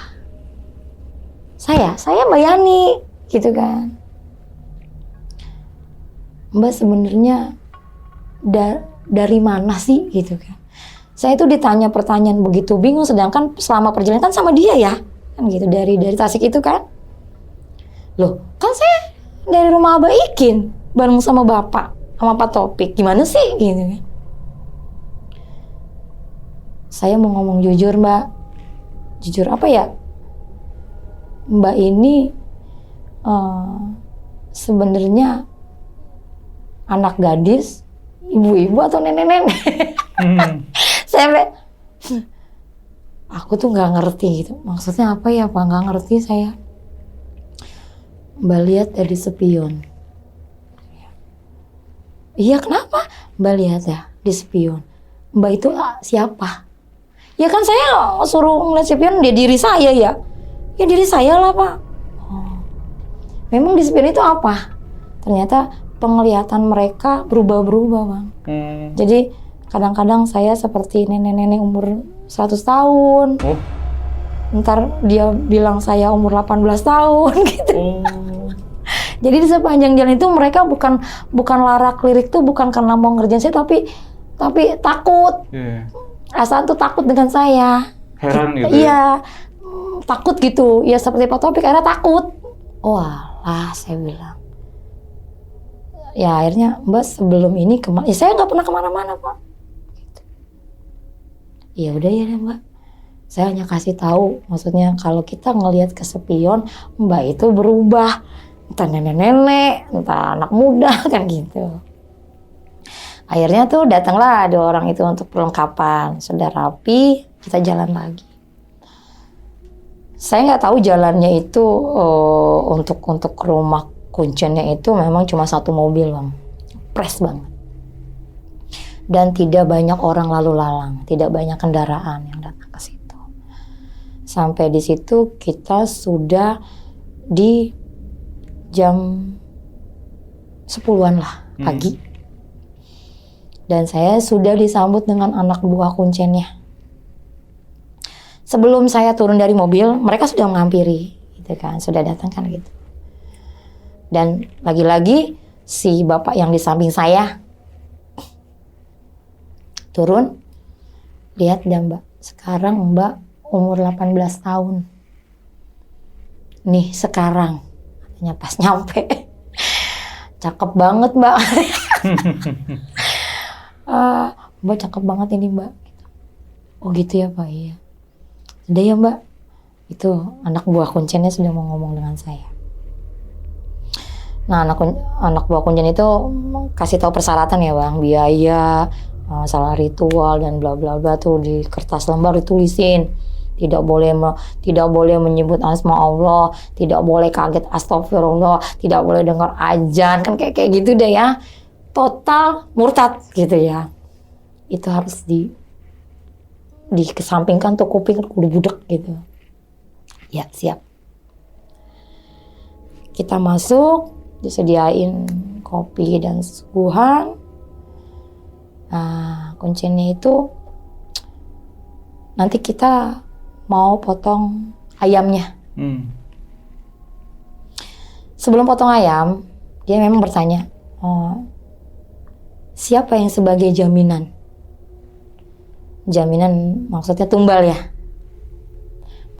Saya Mbak Yani. Gitu kan. Mbak sebenarnya dari mana sih gitu kan. Saya itu ditanya pertanyaan begitu bingung, sedangkan selama perjalanan kan sama dia ya. Kan gitu dari Tasik itu kan. Loh, kan saya dari rumah Abah Ikin bareng sama Bapak, sama Pak Topik. Gimana sih gitu kan. Saya mau ngomong jujur, Mbak. Jujur apa ya? Mbak ini sebenarnya anak gadis, ibu-ibu atau nenek-nenek. Aku tuh nggak ngerti gitu. Maksudnya apa ya Pak? Nggak ngerti saya. Mbak lihat dari spion. Iya kenapa? Mbak lihat ya di spion. Mbak itu siapa? Ya kan saya suruh ngeliat spion dia diri saya ya. Ya diri saya lah Pak. Memang di spion itu apa? Ternyata penglihatan mereka berubah-berubah Bang. Jadi kadang-kadang saya seperti nenek-nenek umur 100 tahun. Ntar dia bilang saya umur 18 tahun gitu. Jadi di sepanjang jalan itu mereka bukan larak-lirik tuh bukan karena mau ngerjain saya tapi takut. Asal tuh takut dengan saya. Heran gitu. Iya. Takut gitu. Ya seperti Pak Topik karena takut. Walah, saya bilang. Ya akhirnya Mbak sebelum ini ya saya nggak pernah kemana-mana Pak. Gitu. Ya udah ya Mbak. Saya hanya kasih tahu, maksudnya kalau kita ngelihat ke spion, Mbak itu berubah. Entah nenek-nenek, entah anak muda kan gitu. Akhirnya tuh datanglah 2 orang itu untuk perlengkapan. Sudah rapi, kita jalan lagi. Saya nggak tahu jalannya itu untuk rumah kuncinya itu memang cuma 1 mobil Bang. Pres banget. Dan tidak banyak orang lalu lalang, tidak banyak kendaraan yang datang ke situ. Sampai di situ kita sudah di jam 10-an lah pagi. Dan saya sudah disambut dengan anak buah kuncennya. Sebelum saya turun dari mobil, mereka sudah menghampiri, gitu kan, sudah datang kan gitu. Dan lagi-lagi si bapak yang di samping saya turun, lihat dah Mbak, sekarang Mbak umur 18 tahun. Nih sekarang, katanya pas nyampe, cakep banget Mbak. Mbak cakep banget ini Mbak. Oh gitu ya Pak, iya. Udah ya Mbak, itu anak buah kuncennya sudah mau ngomong dengan saya. Nah anak buah kuncen itu kasih tahu persyaratan ya Bang, biaya, masalah ritual dan bla bla bla tuh di kertas lembar ditulisin. Tidak boleh menyebut asma Allah, tidak boleh kaget astagfirullah, tidak boleh dengar azan, kan kayak gitu deh ya. Total murtad gitu ya. Itu harus dikesampingkan tuh kuping udah budek gitu. Ya siap. Kita masuk, disediain kopi dan suguhan. Nah kuncinya itu nanti kita mau potong ayamnya. Sebelum potong ayam, dia memang bertanya, siapa yang sebagai jaminan? Jaminan maksudnya tumbal ya.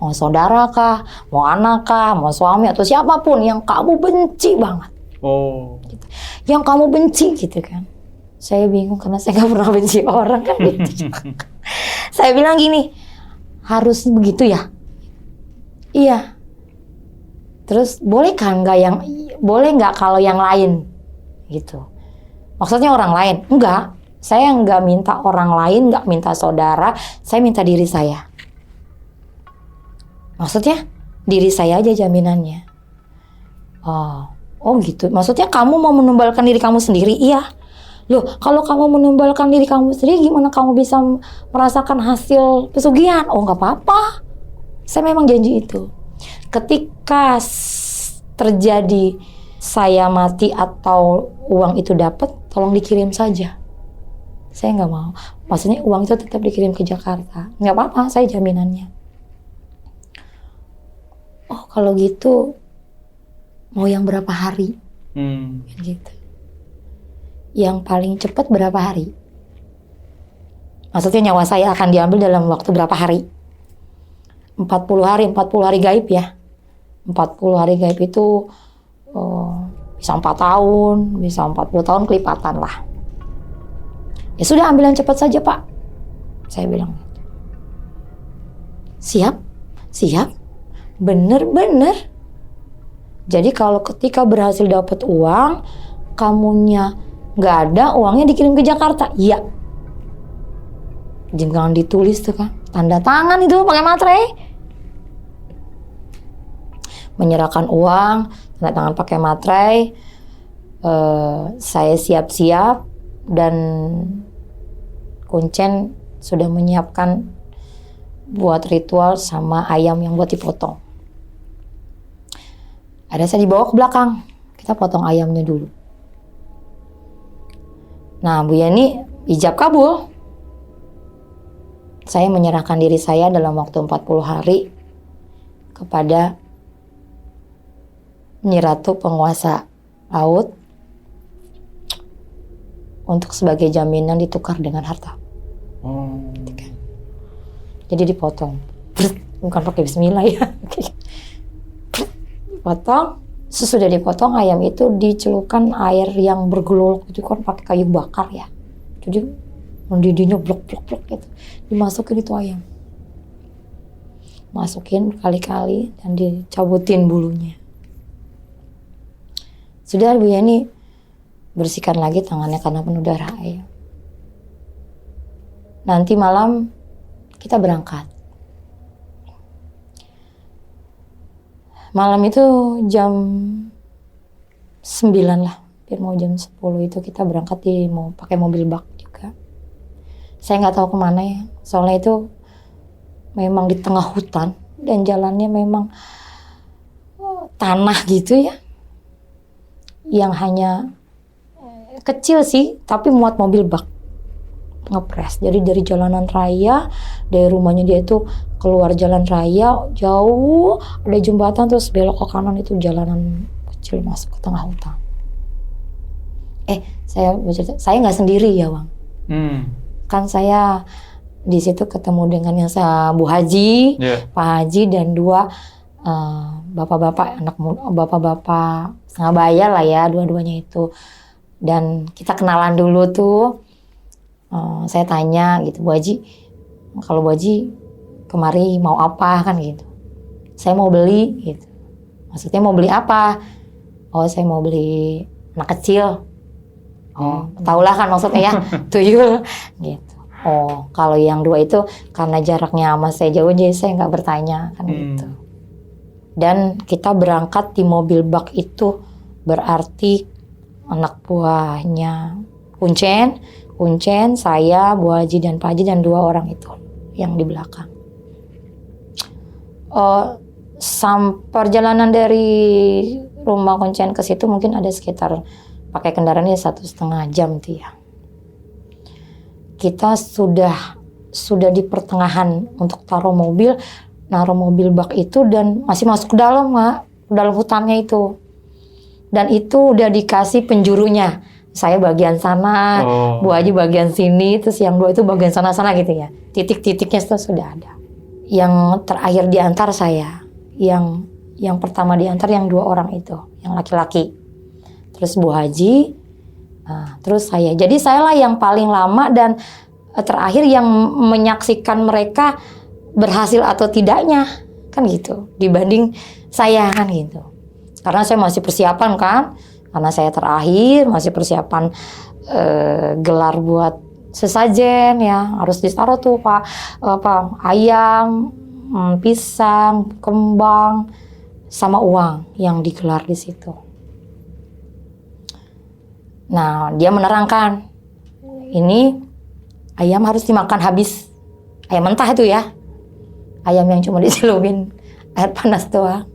Mau saudara kah, mau anak kah, mau suami atau siapapun yang kamu benci banget. Gitu. Yang kamu benci gitu kan. Saya bingung karena saya gak pernah benci orang kan gitu. Saya bilang gini, harus begitu ya? Iya. Terus boleh nggak kalau yang lain gitu? Maksudnya orang lain? Enggak. Saya nggak minta orang lain, nggak minta saudara, saya minta diri saya. Maksudnya diri saya aja jaminannya. Oh gitu. Maksudnya kamu mau menumbalkan diri kamu sendiri? Iya. Loh, kalau kamu menumbalkan diri kamu sendiri, gimana kamu bisa merasakan hasil pesugihan? Oh nggak apa-apa. Saya memang janji itu. Ketika terjadi saya mati atau uang itu dapat, tolong dikirim saja. Saya nggak mau. Maksudnya uang itu tetap dikirim ke Jakarta. Nggak apa-apa, saya jaminannya. Oh kalau gitu, mau yang berapa hari? Gitu. Yang paling cepat berapa hari? Maksudnya nyawa saya akan diambil dalam waktu berapa hari? 40 hari gaib ya. 40 hari gaib itu bisa 4 tahun, bisa 40 tahun kelipatan lah. Ya sudah ambil yang cepat saja Pak. Saya bilang. Siap? Bener. Jadi kalau ketika berhasil dapat uang, kamunya nggak ada, uangnya dikirim ke Jakarta. Iya. Jangan ditulis tuh kan. Tanda tangan itu pakai materai. Menyerahkan uang, tanda tangan pakai materai. Saya siap-siap dan kuncen sudah menyiapkan buat ritual sama ayam yang buat dipotong. Ada saya dibawa ke belakang. Kita potong ayamnya dulu. Nah, Bu Yani ijab kabul. Saya menyerahkan diri saya dalam waktu 40 hari kepada Nyi Ratu penguasa laut untuk sebagai jaminan ditukar dengan harta. Jadi dipotong. Bukan pakai bismillah ya. Potong. Sesudah dipotong ayam itu dicelupkan air yang bergelolok itu kan pakai kayu bakar ya. Jadi mendidihnya blok gitu. Dimasukin itu ayam. Masukin berkali-kali dan dicabutin bulunya. Sudah Bu Yani bersihkan lagi tangannya karena penuh darah ayam. Nanti malam kita berangkat. Malam itu jam 9 lah, hampir mau jam 10 itu kita berangkat mau pakai mobil bak juga. Saya nggak tahu kemana ya, soalnya itu memang di tengah hutan dan jalannya memang tanah gitu ya, yang hanya kecil sih, tapi muat mobil bak. ngepres. Jadi dari jalanan raya, dari rumahnya dia itu keluar jalan raya jauh, ada jembatan terus belok ke kanan itu jalanan kecil masuk ke tengah hutan. Saya nggak sendiri ya Bang. Kan saya di situ ketemu dengan yang Bu Haji, Pak Haji dan dua bapak-bapak anak muda, bapak-bapak setengah bayar lah ya dua-duanya itu. Dan kita kenalan dulu tuh. Saya tanya gitu, Bu Haji, kalau Bu Haji kemari mau apa kan gitu. Saya mau beli gitu. Maksudnya mau beli apa? Oh saya mau beli anak kecil. Oh tahulah kan maksudnya ya, tuyul gitu. Oh kalau yang dua itu karena jaraknya sama saya jauh jadi saya nggak bertanya kan gitu. Dan kita berangkat di mobil bak itu berarti anak buahnya Kuncen, saya, Bu Haji dan Pak Haji dan dua orang itu yang di belakang. Perjalanan dari rumah Kuncen ke situ mungkin ada sekitar pakai kendaraannya 1,5 jam tuh ya. Kita sudah di pertengahan untuk naruh mobil bak itu dan masih masuk ke dalam hutannya itu. Dan itu udah dikasih penjurunya. Saya bagian sana, Bu Haji bagian sini, terus yang dua itu bagian sana-sana gitu ya. Titik-titiknya itu sudah ada. Yang terakhir diantar saya, yang pertama diantar yang dua orang itu, yang laki-laki. Terus Bu Haji, terus saya. Jadi saya lah yang paling lama dan terakhir yang menyaksikan mereka berhasil atau tidaknya, kan gitu. Dibanding saya kan gitu. Karena saya masih persiapan kan. Karena saya terakhir masih persiapan gelar buat sesajen ya, harus ditaruh tuh ayam, pisang, kembang, sama uang yang digelar di situ. Nah dia menerangkan ini ayam harus dimakan habis, ayam mentah itu ya, ayam yang cuma dicelupin air panas doang.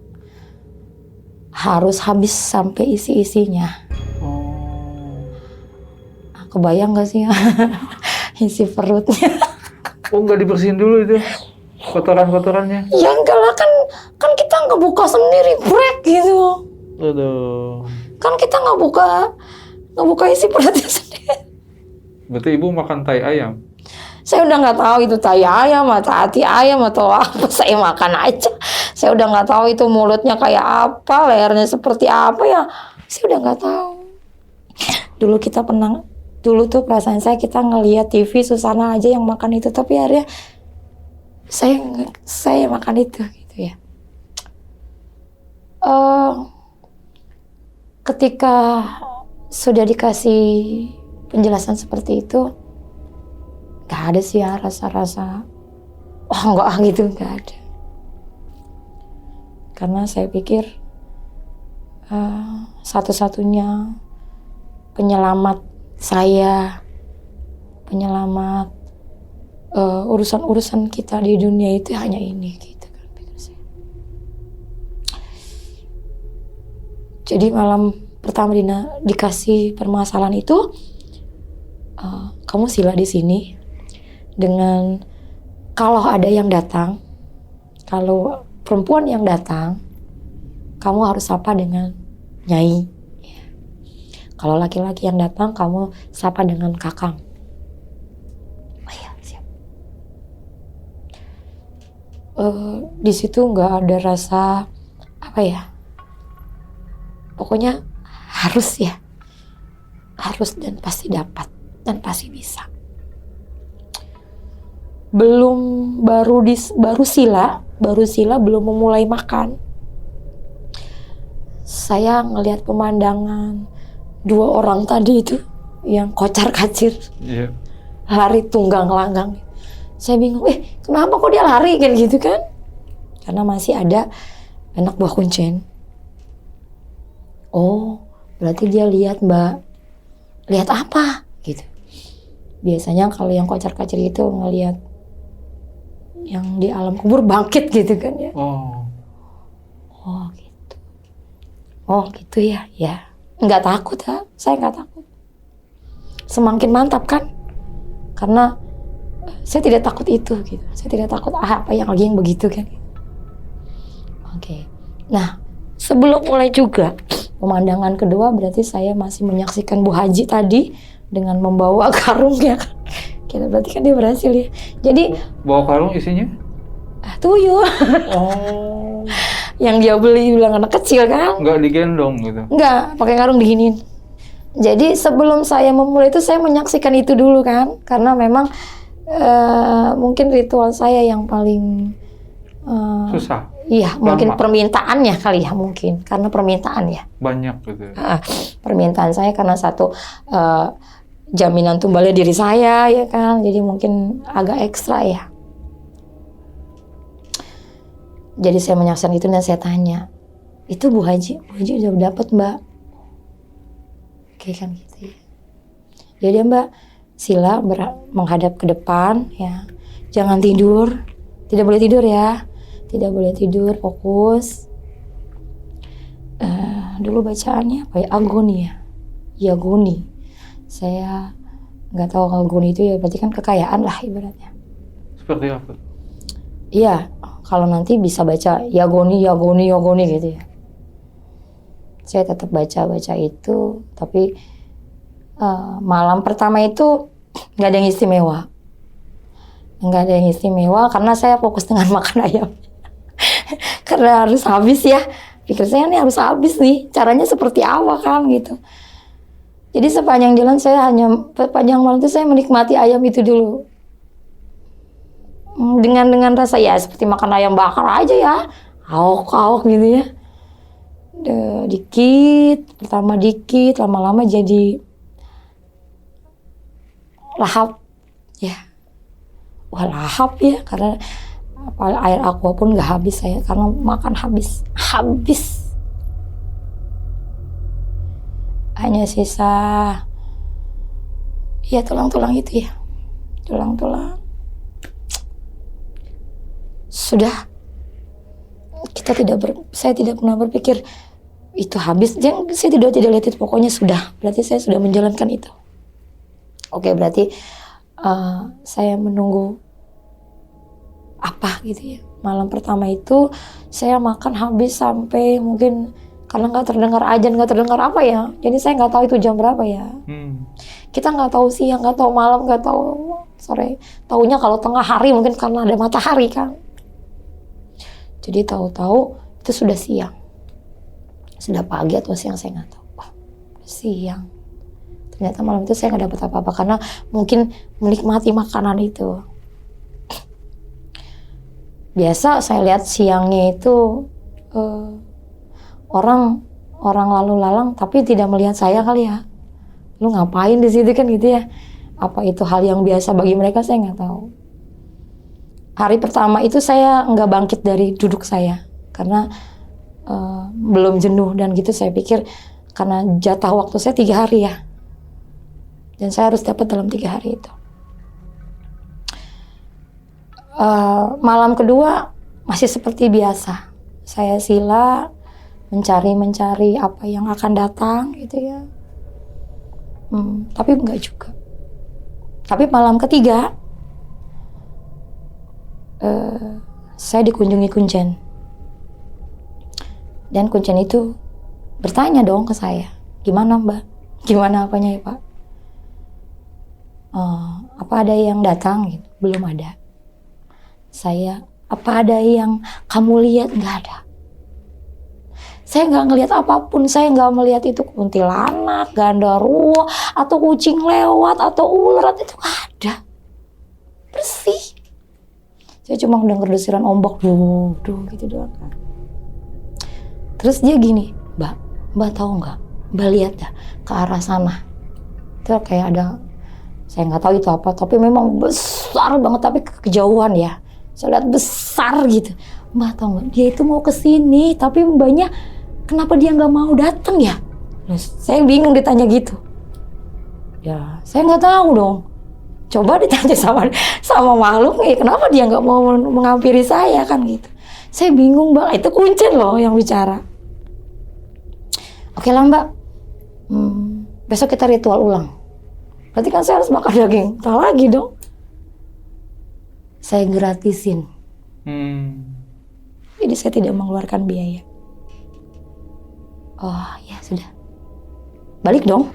Harus habis sampai isi-isinya. Kebayang gak sih ya? Isi perutnya. Nggak dibersihin dulu itu kotoran-kotorannya? Ya enggak lah, kan kita nggak buka sendiri brek gitu. Aduh. Kan kita nggak buka isi perutnya sendiri. Berarti ibu makan tai ayam? Saya udah nggak tahu itu tai ayam atau hati ayam atau apa, saya makan aja. Saya udah nggak tahu itu mulutnya kayak apa, lehernya seperti apa ya. Saya udah nggak tahu. Dulu tuh perasaan kita ngelihat TV Susana aja yang makan itu, tapi akhirnya saya makan itu gitu ya. Ketika sudah dikasih penjelasan seperti itu, nggak ada sih ya rasa-rasa enggak gitu, nggak ada. Karena saya pikir satu-satunya penyelamat saya, penyelamat urusan-urusan kita di dunia itu hanya ini gitu kan pikir saya. Jadi malam pertama dikasih permasalahan itu, kamu sila di sini dengan kalau ada yang datang, kalau perempuan yang datang, kamu harus sapa dengan Nyai. Kalau laki-laki yang datang, kamu sapa dengan Kakang. Oh iya, siap. Di situ nggak ada rasa apa ya? Pokoknya harus ya, harus dan pasti dapat dan pasti bisa. Baru sila belum memulai makan. Saya ngelihat pemandangan dua orang tadi itu yang kocar-kacir, lari tunggang langgang. Saya bingung, kenapa kok dia lari kan gitu kan? Karena masih ada anak buah Kuncen. Oh, berarti dia lihat Mbak. Lihat apa? Gitu. Biasanya kalau yang kocar-kacir itu ngelihat yang di alam kubur bangkit gitu kan ya. Oh gitu. Oh gitu ya. Nggak takut ya. Saya nggak takut. Semakin mantap kan. karena saya tidak takut itu gitu. Saya tidak takut apa yang lagi yang begitu kan. Oke. Nah, sebelum mulai juga pemandangan kedua berarti saya masih menyaksikan Bu Haji tadi dengan membawa karungnya kan. Kita berarti kan dia berhasil ya. Jadi Bawa karung isinya? tuyul. Oh. Yang dia beli bilang anak kecil kan. Nggak digendong gitu? Enggak, pakai karung diginiin. Jadi sebelum saya memulai itu saya menyaksikan itu dulu kan. Karena memang mungkin ritual saya yang paling Susah? iya, Lama. mungkin permintaannya kali ya mungkin. Karena permintaan ya. Banyak gitu? Permintaan saya karena satu jaminan tumbalnya diri saya ya kan. Jadi mungkin agak ekstra ya. Jadi saya menyaksikan itu dan saya tanya, itu Bu Haji udah dapat Mbak? Oke kan gitu ya. Jadi Mbak, sila menghadap ke depan ya. Jangan tidur, tidak boleh tidur ya. Tidak boleh tidur, fokus. Dulu bacaannya apa ya? Agoni ya. Yagoni. Saya nggak tahu kalau goni itu ya berarti kan kekayaan lah ibaratnya. Seperti apa? Iya, kalau nanti bisa baca Yagoni gitu ya. Saya tetap baca itu, tapi malam pertama itu nggak ada yang istimewa. Nggak ada yang istimewa karena saya fokus dengan makan ayam. Karena harus habis ya. Pikir saya nih harus habis nih. Caranya seperti apa kan gitu. Jadi sepanjang jalan sepanjang malam itu saya menikmati ayam itu dulu. Dengan rasa ya seperti makan ayam bakar aja ya, aok gitu ya. Pertama dikit, lama-lama jadi lahap ya. Wah lahap ya, karena air aqua pun nggak habis saya karena makan habis. Hanya sisa ya tulang-tulang itu ya, tulang-tulang. Sudah, saya tidak pernah berpikir itu habis. Saya tidak lihat itu, pokoknya sudah. Berarti saya sudah menjalankan itu. Oke, berarti saya menunggu apa gitu ya. Malam pertama itu saya makan habis sampai mungkin karena nggak terdengar azan, nggak terdengar apa ya. Jadi saya nggak tahu itu jam berapa ya. Kita nggak tahu siang, nggak tahu malam, nggak tahu sore. Taunya kalau tengah hari mungkin karena ada matahari kan. Jadi tahu-tahu itu sudah siang. Sudah pagi atau siang saya nggak tahu. Wah, siang. Ternyata malam itu saya nggak dapat apa-apa karena mungkin menikmati makanan itu. Biasa saya lihat siangnya itu orang lalu lalang tapi tidak melihat saya kali ya. Lu ngapain di situ kan gitu ya? Apa itu hal yang biasa bagi mereka saya nggak tahu. Hari pertama itu saya nggak bangkit dari duduk saya karena belum jenuh dan gitu saya pikir karena jatah waktu saya 3 hari ya dan saya harus dapat dalam 3 hari itu. Malam kedua masih seperti biasa, saya sila mencari apa yang akan datang gitu ya. Tapi enggak juga. Tapi malam ketiga saya dikunjungi kuncen. Dan kuncen itu bertanya dong ke saya, gimana Mbak? Gimana apanya ya Pak? Apa ada yang datang? Gitu. Belum ada. Saya, apa ada yang kamu lihat? Nggak ada. Saya nggak ngelihat apapun. Saya nggak melihat itu kuntilanak, gandaruwo, atau kucing lewat, atau ular, itu nggak ada. Bersih. Saya cuma dengar desiran ombak, duh gitu doang kan. Terus dia gini, Mbak tahu nggak? Mbak lihat dah ke arah sana. Itu kayak ada, saya nggak tahu itu apa, tapi memang besar banget, tapi kejauhan ya. Saya lihat besar gitu. Mbak tahu nggak? Dia itu mau ke sini, tapi Mbaknya kenapa dia nggak mau datang ya? Terus saya bingung ditanya gitu. Ya, saya nggak tahu dong. Coba ditanya sama makhluk nih, kenapa dia nggak mau menghampiri saya kan gitu. Saya bingung Mbak, itu kuncen loh yang bicara. Oke lah Mbak, besok kita ritual ulang. Berarti kan saya harus makan daging mentah lagi dong. Saya gratisin. Jadi saya tidak mengeluarkan biaya. Oh ya sudah. Balik dong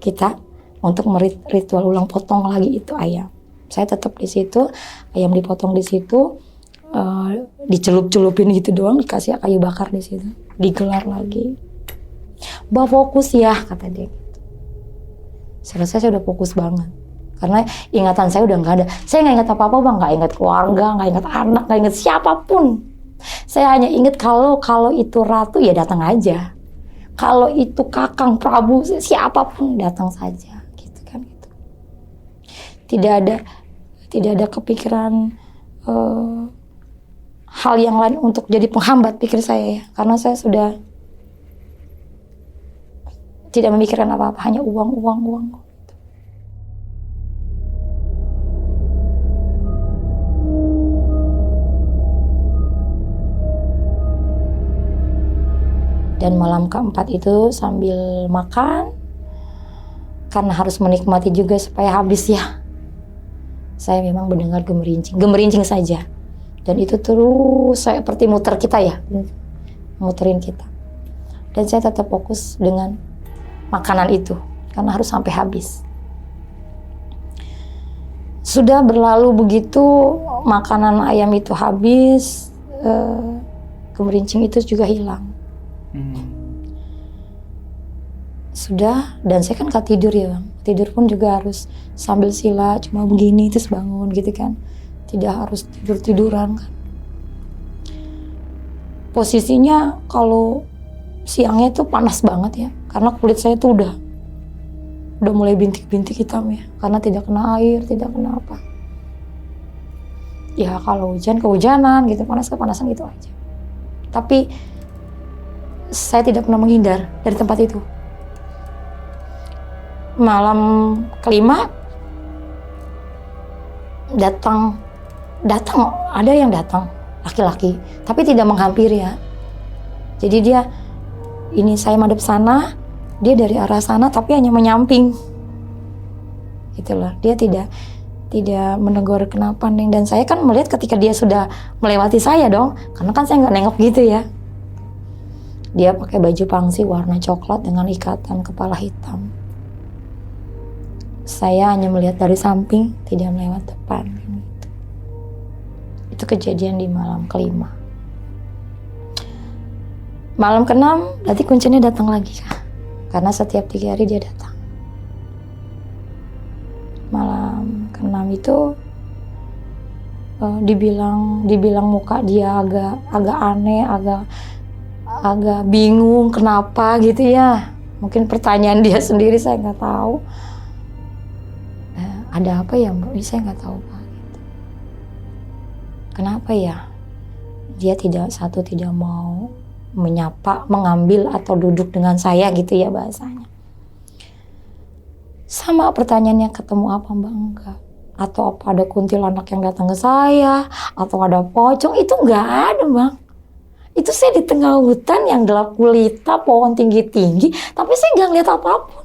kita untuk ritual ulang potong lagi itu ayam. Saya tetap di situ, ayam dipotong di situ, dicelup-celupin gitu doang, dikasih kayu bakar di situ, digelar lagi. Mbak fokus ya, kata dia. Saya rasa saya udah fokus banget, karena ingatan saya udah nggak ada. Saya nggak ingat apa-apa bang, nggak ingat keluarga, nggak ingat anak, nggak ingat siapapun. Saya hanya ingat kalau itu ratu ya datang aja. Kalau itu Kakang Prabu siapapun datang saja, gitu kan gitu. Tidak ada kepikiran hal yang lain untuk jadi penghambat pikir saya ya, karena saya sudah tidak memikirkan apa-apa, hanya uang. Dan malam keempat itu sambil makan, karena harus menikmati juga supaya habis ya, saya memang mendengar gemerincing saja. Dan itu terus saya seperti muter kita ya, muterin kita. Dan saya tetap fokus dengan makanan itu, karena harus sampai habis. Sudah berlalu begitu, makanan ayam itu habis, gemerincing itu juga hilang. Sudah, dan saya kan gak tidur ya bang. Tidur pun juga harus sambil sila, cuma begini terus bangun gitu kan. Tidak harus tidur-tiduran kan. Posisinya kalau siangnya itu panas banget ya, karena kulit saya tuh udah mulai bintik-bintik hitam ya, karena tidak kena air, tidak kena apa. Ya kalau hujan kehujanan gitu, panas kepanasan gitu aja. Tapi saya tidak pernah menghindar dari tempat itu. Malam kelima datang ada yang datang, laki-laki, tapi tidak menghampiri ya. Jadi dia, ini saya madep sana, dia dari arah sana tapi hanya menyamping. Gitu loh. Dia tidak menegur kenapa Neng, dan saya kan melihat ketika dia sudah melewati saya dong, karena kan saya nggak nengok gitu ya. Dia pakai baju pangsi warna coklat dengan ikatan kepala hitam. Saya hanya melihat dari samping, tidak melewat depan. Itu kejadian di malam kelima. Malam keenam, berarti kuncinya datang lagi kah? Karena setiap 3 hari dia datang. Malam keenam itu dibilang muka dia agak aneh, agak bingung kenapa gitu ya. Mungkin pertanyaan dia sendiri, saya nggak tahu. Ada apa ya Mbak? Saya nggak tahu Pak. Kenapa ya? Dia tidak mau menyapa, mengambil atau duduk dengan saya gitu ya bahasanya. Sama pertanyaannya, ketemu apa Mbak? Enggak. Atau apa ada kuntilanak yang datang ke saya? Atau ada pocong? Itu nggak ada Bang. Itu saya di tengah hutan yang gelap gulita, pohon tinggi-tinggi, tapi saya nggak ngeliat apapun.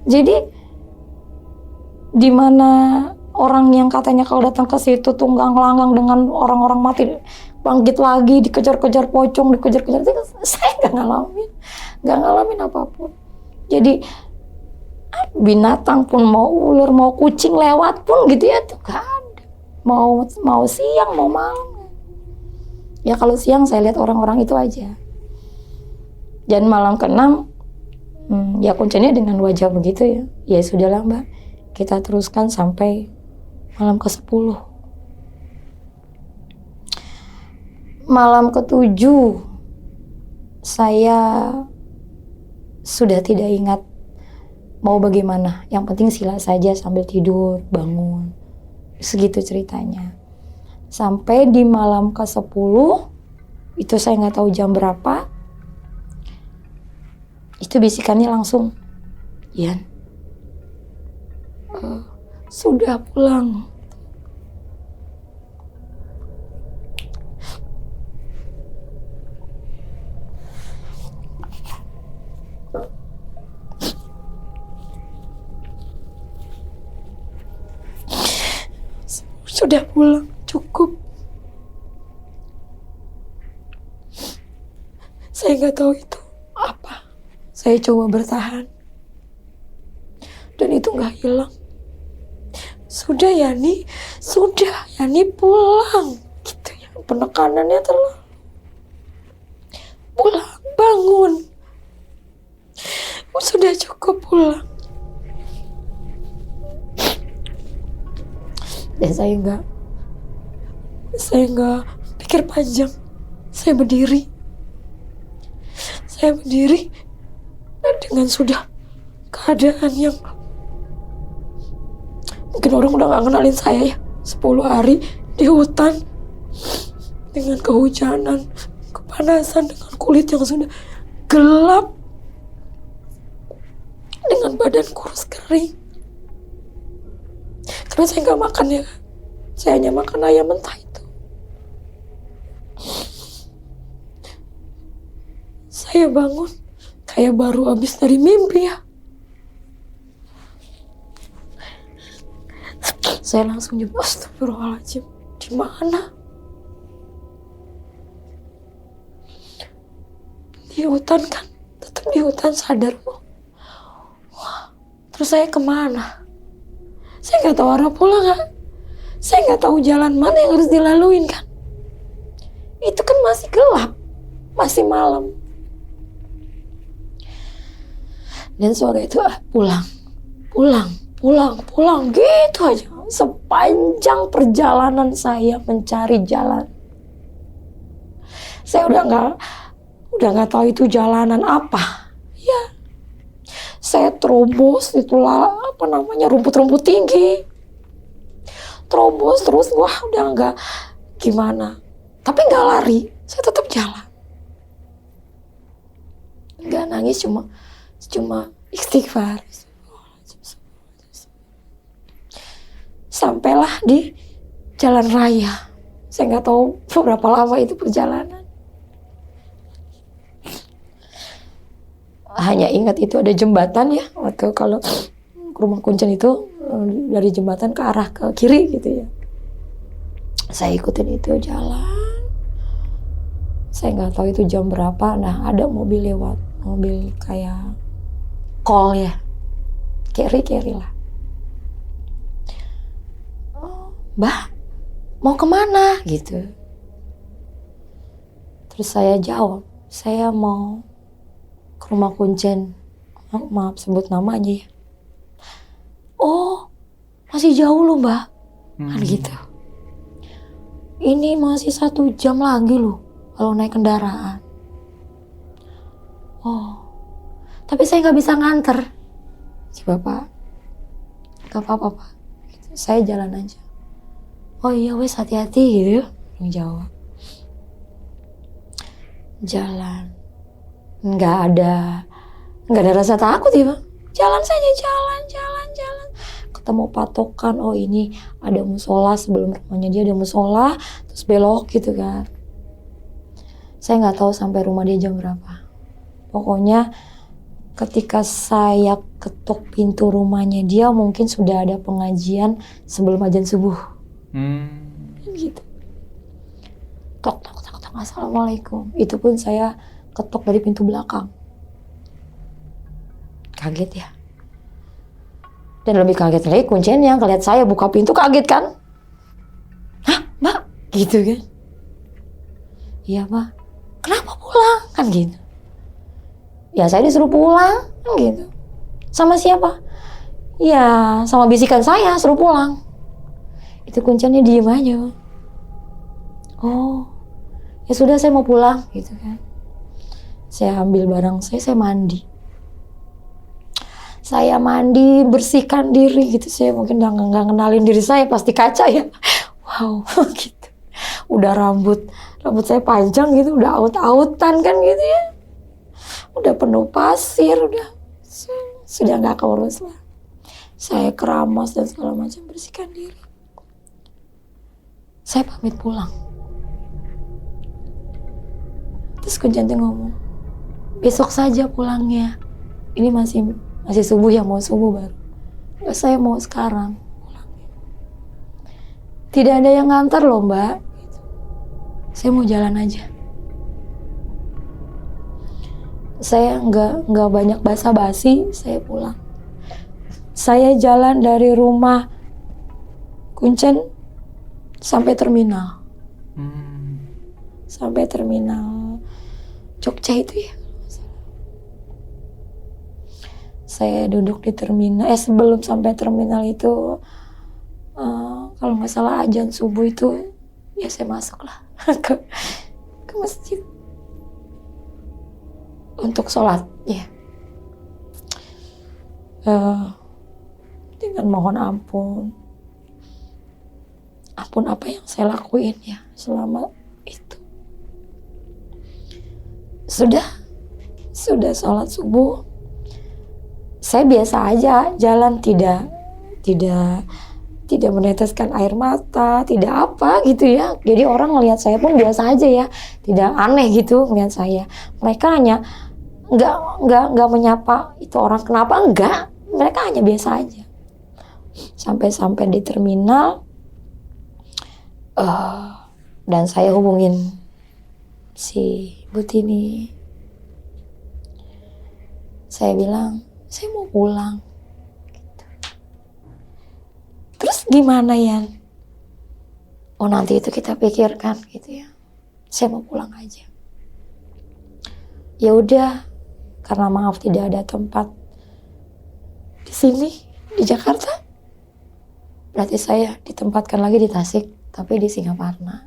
Jadi di mana orang yang katanya kalau datang ke situ tunggang langgang dengan orang-orang mati bangkit lagi, dikejar-kejar pocong, dikejar-kejar, saya nggak ngalamin apapun. Jadi binatang pun, mau ular, mau kucing lewat pun gitu ya tuh nggak ada. Mau siang, mau malam. Ya kalau siang saya lihat orang-orang itu aja. Dan malam keenam, ya kuncinya dengan wajah begitu ya. Ya sudahlah Mbak, kita teruskan sampai malam ke-10. Malam ke-7, saya sudah tidak ingat mau bagaimana. Yang penting sila saja sambil tidur, bangun. Segitu ceritanya. Sampai di malam ke-10, itu saya nggak tahu jam berapa, itu bisikannya langsung, Ian, sudah pulang. Sudah pulang, cukup. Saya nggak tahu itu apa. Saya coba bertahan. Dan itu nggak hilang. Sudah Yani pulang. Gitu ya, penekanannya terlalu. Pulang, bangun. Sudah cukup pulang. Dan saya nggak pikir panjang. Saya berdiri dan dengan sudah keadaan yang mungkin orang udah gak kenalin saya ya. 10 hari di hutan dengan kehujanan, kepanasan, dengan kulit yang sudah gelap, dengan badan kurus kering. Karena saya gak makan ya, saya hanya makan ayam mentah itu. Saya bangun kayak baru habis dari mimpi ya. Saya langsung jawab, astagfirullahaladzim, di mana? Di hutan kan, tetap di hutan sadar. Wah, terus saya kemana? Saya nggak tahu arah pulang kan? Saya nggak tahu jalan mana yang harus dilaluin kan? Itu kan masih gelap, masih malam. Dan sore itu pulang gitu aja. Sepanjang perjalanan saya mencari jalan, saya udah nggak tahu itu jalanan apa. Ya, saya terobos itulah rumput-rumput tinggi. Terobos terus, wah udah nggak gimana. Tapi nggak lari, saya tetap jalan. Nggak nangis, cuma istighfar. Sampailah di jalan raya. Saya nggak tahu berapa lama itu perjalanan. Hanya ingat itu ada jembatan ya. Waktu kalau ke rumah Kuncen itu dari jembatan ke arah ke kiri gitu ya. Saya ikutin itu jalan. Saya nggak tahu itu jam berapa. Nah ada mobil lewat, mobil kayak call ya, carry lah. Mbak, mau kemana? Gitu. Terus saya jawab, saya mau ke rumah Kuncen. Maaf sebut namanya ya. Oh, masih jauh loh Mbak. Kan gitu. Ini masih 1 jam lagi loh kalau naik kendaraan. Oh, tapi saya nggak bisa nganter. Si Bapak, gak apa-apa Pak. Gitu. Saya jalan aja. Oh iya wes, hati-hati gitu. Yang jawab. Jalan. Nggak ada rasa takut ya Bang. Jalan saja, jalan. Ketemu patokan, oh ini ada musola, sebelum rumahnya dia ada musola, terus belok gitu kan. Saya nggak tahu sampai rumah dia jam berapa. Pokoknya ketika saya ketuk pintu rumahnya dia, mungkin sudah ada pengajian sebelum azan subuh. Gitu. Tok, assalamualaikum. Itu pun saya ketok dari pintu belakang. Kaget ya. Dan lebih kaget lagi Kuncen yang ngeliat saya buka pintu, kaget kan. Hah Mbak? Gitu kan. Iya Mbak. Kenapa pulang? Kan gitu. Ya saya disuruh pulang. Kan gitu. Sama siapa? Ya sama bisikan saya suruh pulang. Itu Kuncennya diem aja. Oh, ya sudah saya mau pulang gitu kan. Saya ambil barang saya mandi. Saya mandi, bersihkan diri gitu. Saya mungkin udah nggak kenalin diri saya, pasti kaca ya. Wow, gitu. Udah rambut saya panjang gitu, udah aut-autan kan gitu ya. Udah penuh pasir, sudah nggak keurus lah. Saya keramas dan segala macam, bersihkan diri. Saya pamit pulang. Terus Kuncen ngomong, besok saja pulangnya. Ini masih subuh ya, mau subuh baru. Saya mau sekarang pulangnya. tidak ada yang ngantar loh Mbak. Saya mau jalan aja. Saya nggak banyak basa-basi, saya pulang. Saya jalan dari rumah Kuncen sampai terminal. Sampai terminal Jogja itu ya. Saya duduk di terminal, sebelum sampai terminal itu, kalau nggak salah azan subuh itu, ya saya masuk lah ke masjid untuk sholat, ya. Dengan mohon ampun apa yang saya lakuin ya selama itu. Sudah sholat subuh, saya biasa aja jalan, tidak meneteskan air mata, tidak apa gitu ya. Jadi orang ngelihat saya pun biasa aja ya, tidak aneh gitu ngelihat saya. Mereka hanya nggak menyapa itu orang kenapa, enggak, mereka hanya biasa aja. Sampai di terminal, dan saya hubungin si Butini. Saya bilang, saya mau pulang. Terus gimana Yan? Oh nanti itu kita pikirkan gitu ya. Saya mau pulang aja. Ya udah, karena maaf tidak ada tempat di sini di Jakarta. Berarti saya ditempatkan lagi di Tasik, tapi di Singaparna.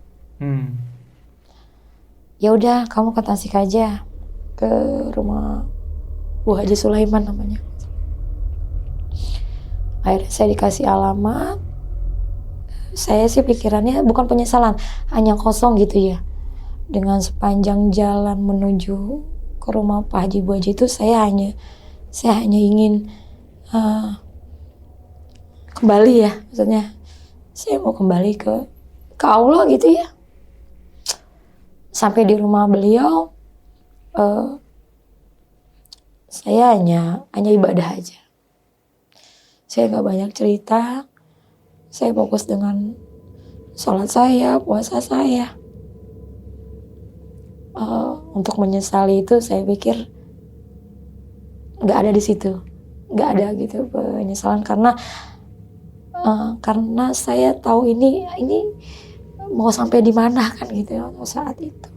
Ya udah, kamu ke Tasik aja, ke rumah Bu Haji Sulaiman namanya. Akhirnya saya dikasih alamat. Saya sih pikirannya bukan penyesalan, hanya kosong gitu ya. Dengan sepanjang jalan menuju ke rumah Pak Haji Bu Haji itu, saya hanya ingin kembali ya, maksudnya saya mau kembali ke Allah gitu ya. Sampai di rumah beliau, saya hanya ibadah aja. Saya nggak banyak cerita. Saya fokus dengan sholat saya, puasa saya. Untuk menyesali itu, saya pikir nggak ada di situ, nggak ada gitu penyesalan, karena saya tahu ini mau sampai di mana kan gitu ya saat itu.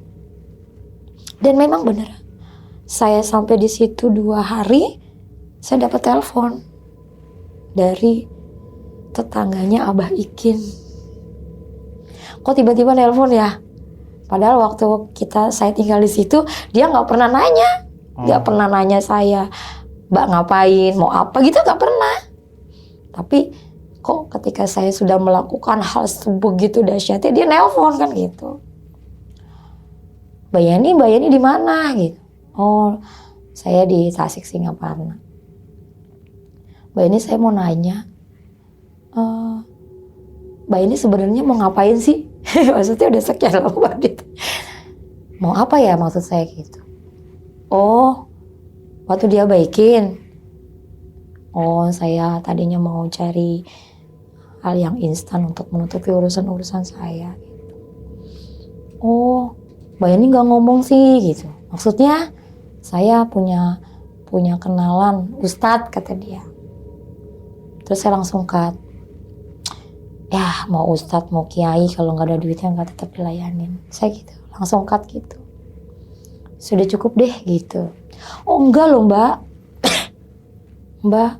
Dan memang benar, saya sampai di situ 2 hari, saya dapat telepon dari tetangganya Abah Ikin. Kok tiba-tiba nelpon ya? Padahal waktu saya tinggal di situ, dia nggak pernah nanya, pernah nanya saya, Mbak ngapain, mau apa gitu, nggak pernah. Tapi kok ketika saya sudah melakukan hal begitu dahsyatnya, dia nelpon kan gitu. Mbak Yani di mana gitu? Oh, saya di Tasik Singaparna. Mbak Yani, saya mau nanya, Mbak Yani sebenarnya mau ngapain sih? Maksudnya udah sekian lama gitu. Mau apa ya maksud saya gitu? Oh, waktu dia baikin. Oh, saya tadinya mau cari hal yang instan untuk menutupi urusan-urusan saya gitu. Oh, Mbak Yani nggak ngomong sih gitu. Maksudnya saya punya kenalan Ustadz, kata dia. Terus saya langsung cut. Ya mau Ustadz mau Kiai, kalau nggak ada duitnya nggak tetap dilayanin. Saya gitu, langsung cut gitu. Sudah cukup deh gitu. Oh enggak loh Mbak. Mbak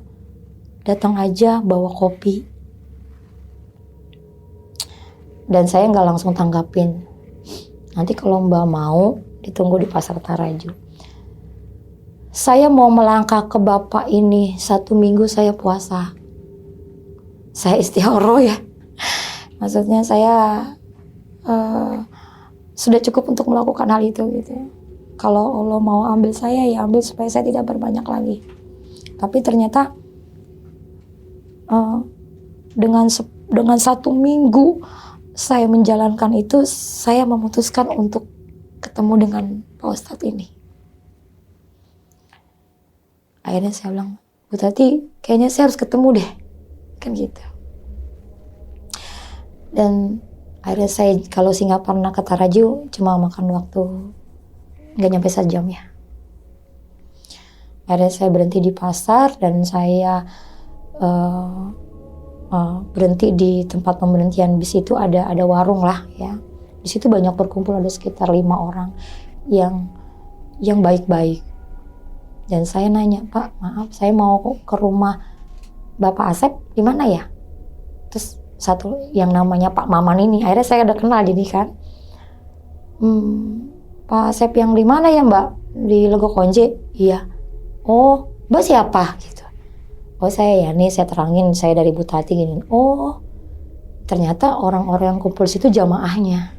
datang aja bawa kopi. Dan saya nggak langsung tanggapin. Nanti kalau Mbak mau, ditunggu di Pasar Taraju. Saya mau melangkah ke Bapak ini 1 minggu saya puasa. Saya istihoroh ya. Maksudnya saya sudah cukup untuk melakukan hal itu gitu. Kalau Allah mau ambil saya, ya ambil supaya saya tidak berbanyak lagi. Tapi ternyata dengan 1 minggu saya menjalankan itu, saya memutuskan untuk ketemu dengan Pak Ustadz ini. Akhirnya saya bilang, Bu Tati, kayaknya saya harus ketemu deh. Kan gitu. Dan akhirnya saya kalau singgah pernah ke Taraju cuma makan waktu nggak nyampe sejam ya. Akhirnya saya berhenti di pasar dan saya berhenti di tempat pemberhentian bis itu ada warung lah ya. Di situ banyak berkumpul, ada sekitar 5 orang yang baik-baik. Dan saya nanya, Pak, maaf, saya mau ke rumah Bapak Asep, di mana ya? Terus satu yang namanya Pak Maman ini, akhirnya saya udah kenal jadi kan. Pak Asep yang di mana ya Mbak? Di Lego Konje? Iya. Oh, Mbak siapa? Gitu. Oh saya ya, nih saya terangin, saya dari Butati gini. Oh, ternyata orang-orang yang kumpul situ jamaahnya.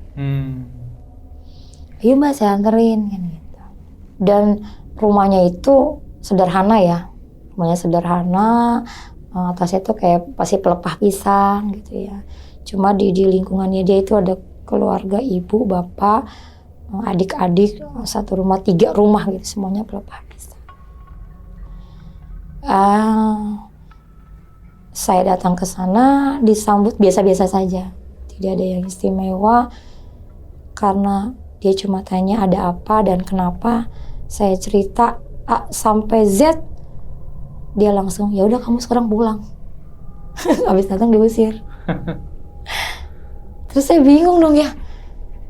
Iya Mbak, saya anterin kan gitu. Dan rumahnya itu sederhana ya, rumahnya sederhana, atasnya itu kayak pasti pelepah pisang gitu ya. Cuma di lingkungannya dia itu ada keluarga, ibu, bapak, adik-adik, satu rumah, 3 rumah gitu, semuanya pelepah pisang. Saya datang ke sana disambut biasa-biasa saja, tidak ada yang istimewa karena dia cuma tanya ada apa dan kenapa. Saya cerita A sampai Z, dia langsung ya udah kamu sekarang pulang. Habis datang diusir. Terus saya bingung dong ya,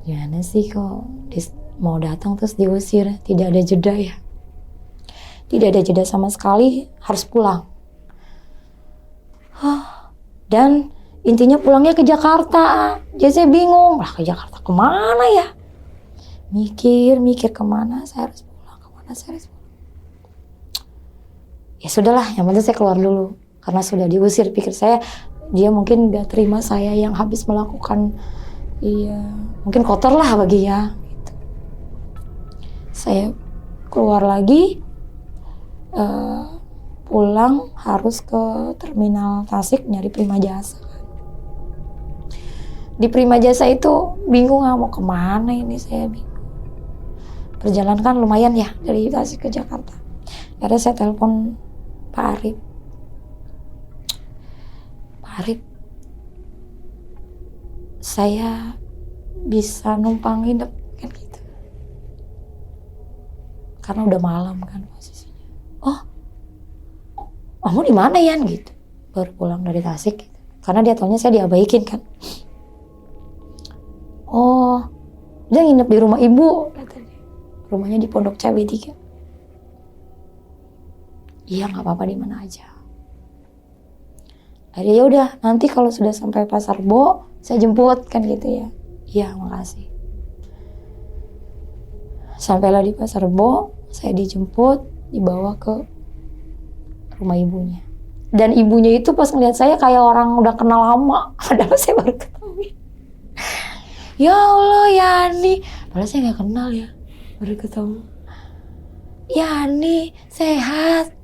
gimana sih kok mau datang terus diusir, tidak ada jeda ya. Tidak ada jeda sama sekali, harus pulang. Dan intinya pulangnya ke Jakarta. Jadi saya bingung, lah ke Jakarta kemana ya? Mikir kemana saya harus pulang, kemana saya harus pulang. Ya sudahlah, yang penting saya keluar dulu. Karena sudah diusir, pikir saya dia mungkin gak terima saya yang habis melakukan, mungkin kotor lah bagi ya. Gitu. Saya keluar lagi, pulang harus ke terminal Tasik nyari Prima Jasa. Di Prima Jasa itu bingung mau kemana ini, saya bingung. Perjalanan kan lumayan ya dari Tasik ke Jakarta. Akhirnya saya telepon Pak Arif. Pak Arif, saya bisa numpang nginep kan gitu. Karena udah malam kan posisinya. Oh, kamu di mana Yan gitu? Baru pulang dari Tasik gitu. Karena dia taunya saya diabaikin kan. Oh, dia nginep di rumah ibu katanya. Rumahnya di Pondok Cabe 3. Iya nggak apa-apa, di mana aja. Akhirnya ya udah, nanti kalau sudah sampai Pasar Bo saya jemput kan gitu ya. Iya makasih. Sampailah di Pasar Bo, saya dijemput, dibawa ke rumah ibunya. Dan ibunya itu pas ngeliat saya kayak orang udah kenal lama, padahal saya baru ketemu. Ya Allah Yani, padahal saya nggak kenal ya, baru ketemu. Yani sehat?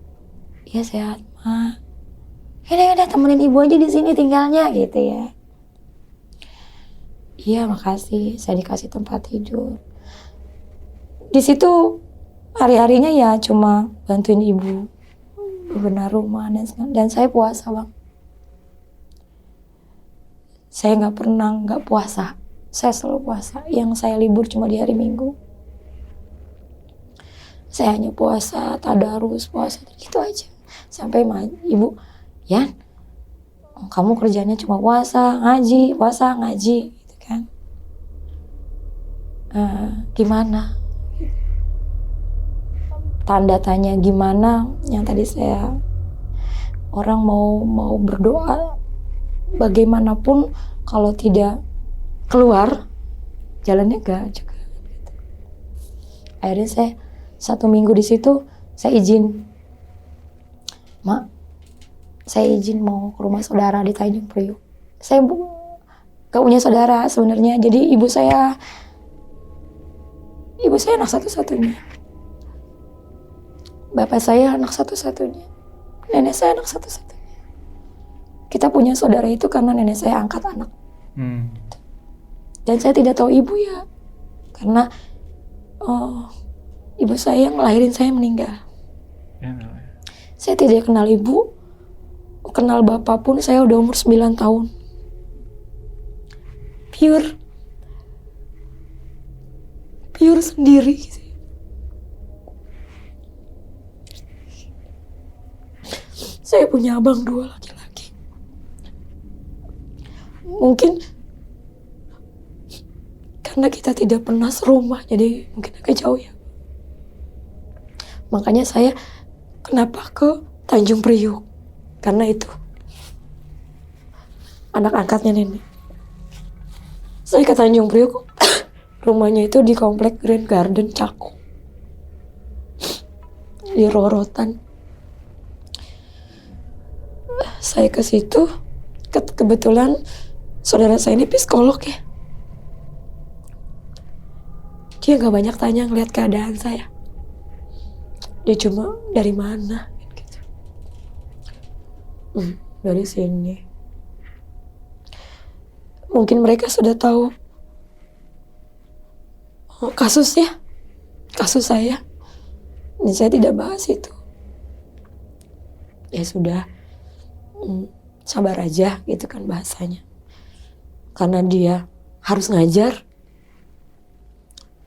Ya sehat Ma. Udah temenin ibu aja di sini tinggalnya gitu ya. Iya makasih, saya dikasih tempat tidur. Di situ hari-harinya ya cuma bantuin ibu bebenah rumah dan saya puasa Bang. Saya nggak pernah nggak puasa, saya selalu puasa. Yang saya libur cuma di hari Minggu. Saya hanya puasa, tadarus, puasa gitu aja. Sampai ibu, Yan, kamu kerjanya cuma puasa, ngaji, gitu kan? Gimana? Tanda tanya gimana? Yang tadi saya orang mau berdoa, bagaimanapun kalau tidak keluar jalannya gak juga. Akhirnya saya 1 minggu di situ saya izin, Mak, saya izin mau ke rumah saudara di Tanjung Priok. Saya gak punya saudara sebenarnya, jadi ibu saya anak satu-satunya, bapak saya anak satu-satunya, nenek saya anak satu-satunya. Kita punya saudara itu karena nenek saya angkat anak. Dan saya tidak tahu ibu ya, karena ibu saya yang ngelahirin saya meninggal. Saya tidak kenal ibu, kenal bapak pun saya udah umur 9 tahun. pure sendiri gitu. Saya punya abang 2 laki-laki. Mungkin karena kita tidak pernah serumah, jadi mungkin agak jauh ya. Makanya saya kenapa ke Tanjung Priuk, karena itu anak angkatnya nenek. Saya ke Tanjung Priuk, rumahnya itu di komplek Grand Garden Cakung, di Rorotan. Saya ke situ, kebetulan saudara saya ini psikolog ya. Dia nggak banyak tanya ngeliat keadaan saya. Dia cuma dari mana gitu. Dari sini. Mungkin mereka sudah tahu kasusnya, kasus saya. Dan saya tidak bahas itu. Ya sudah. Sabar aja gitu kan bahasanya. Karena dia harus ngajar.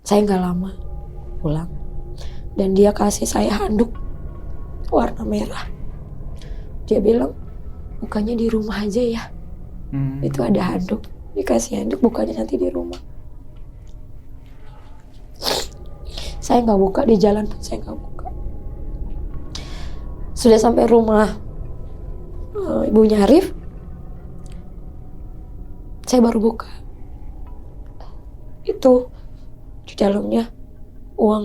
Saya gak lama pulang. Dan dia kasih saya handuk warna merah. Dia bilang, bukanya di rumah aja ya. Itu ada handuk. Dikasih handuk, bukanya nanti di rumah. Saya gak buka, di jalan pun saya gak buka. Sudah sampai rumah ibunya Arif, saya baru buka. Itu di dalamnya uang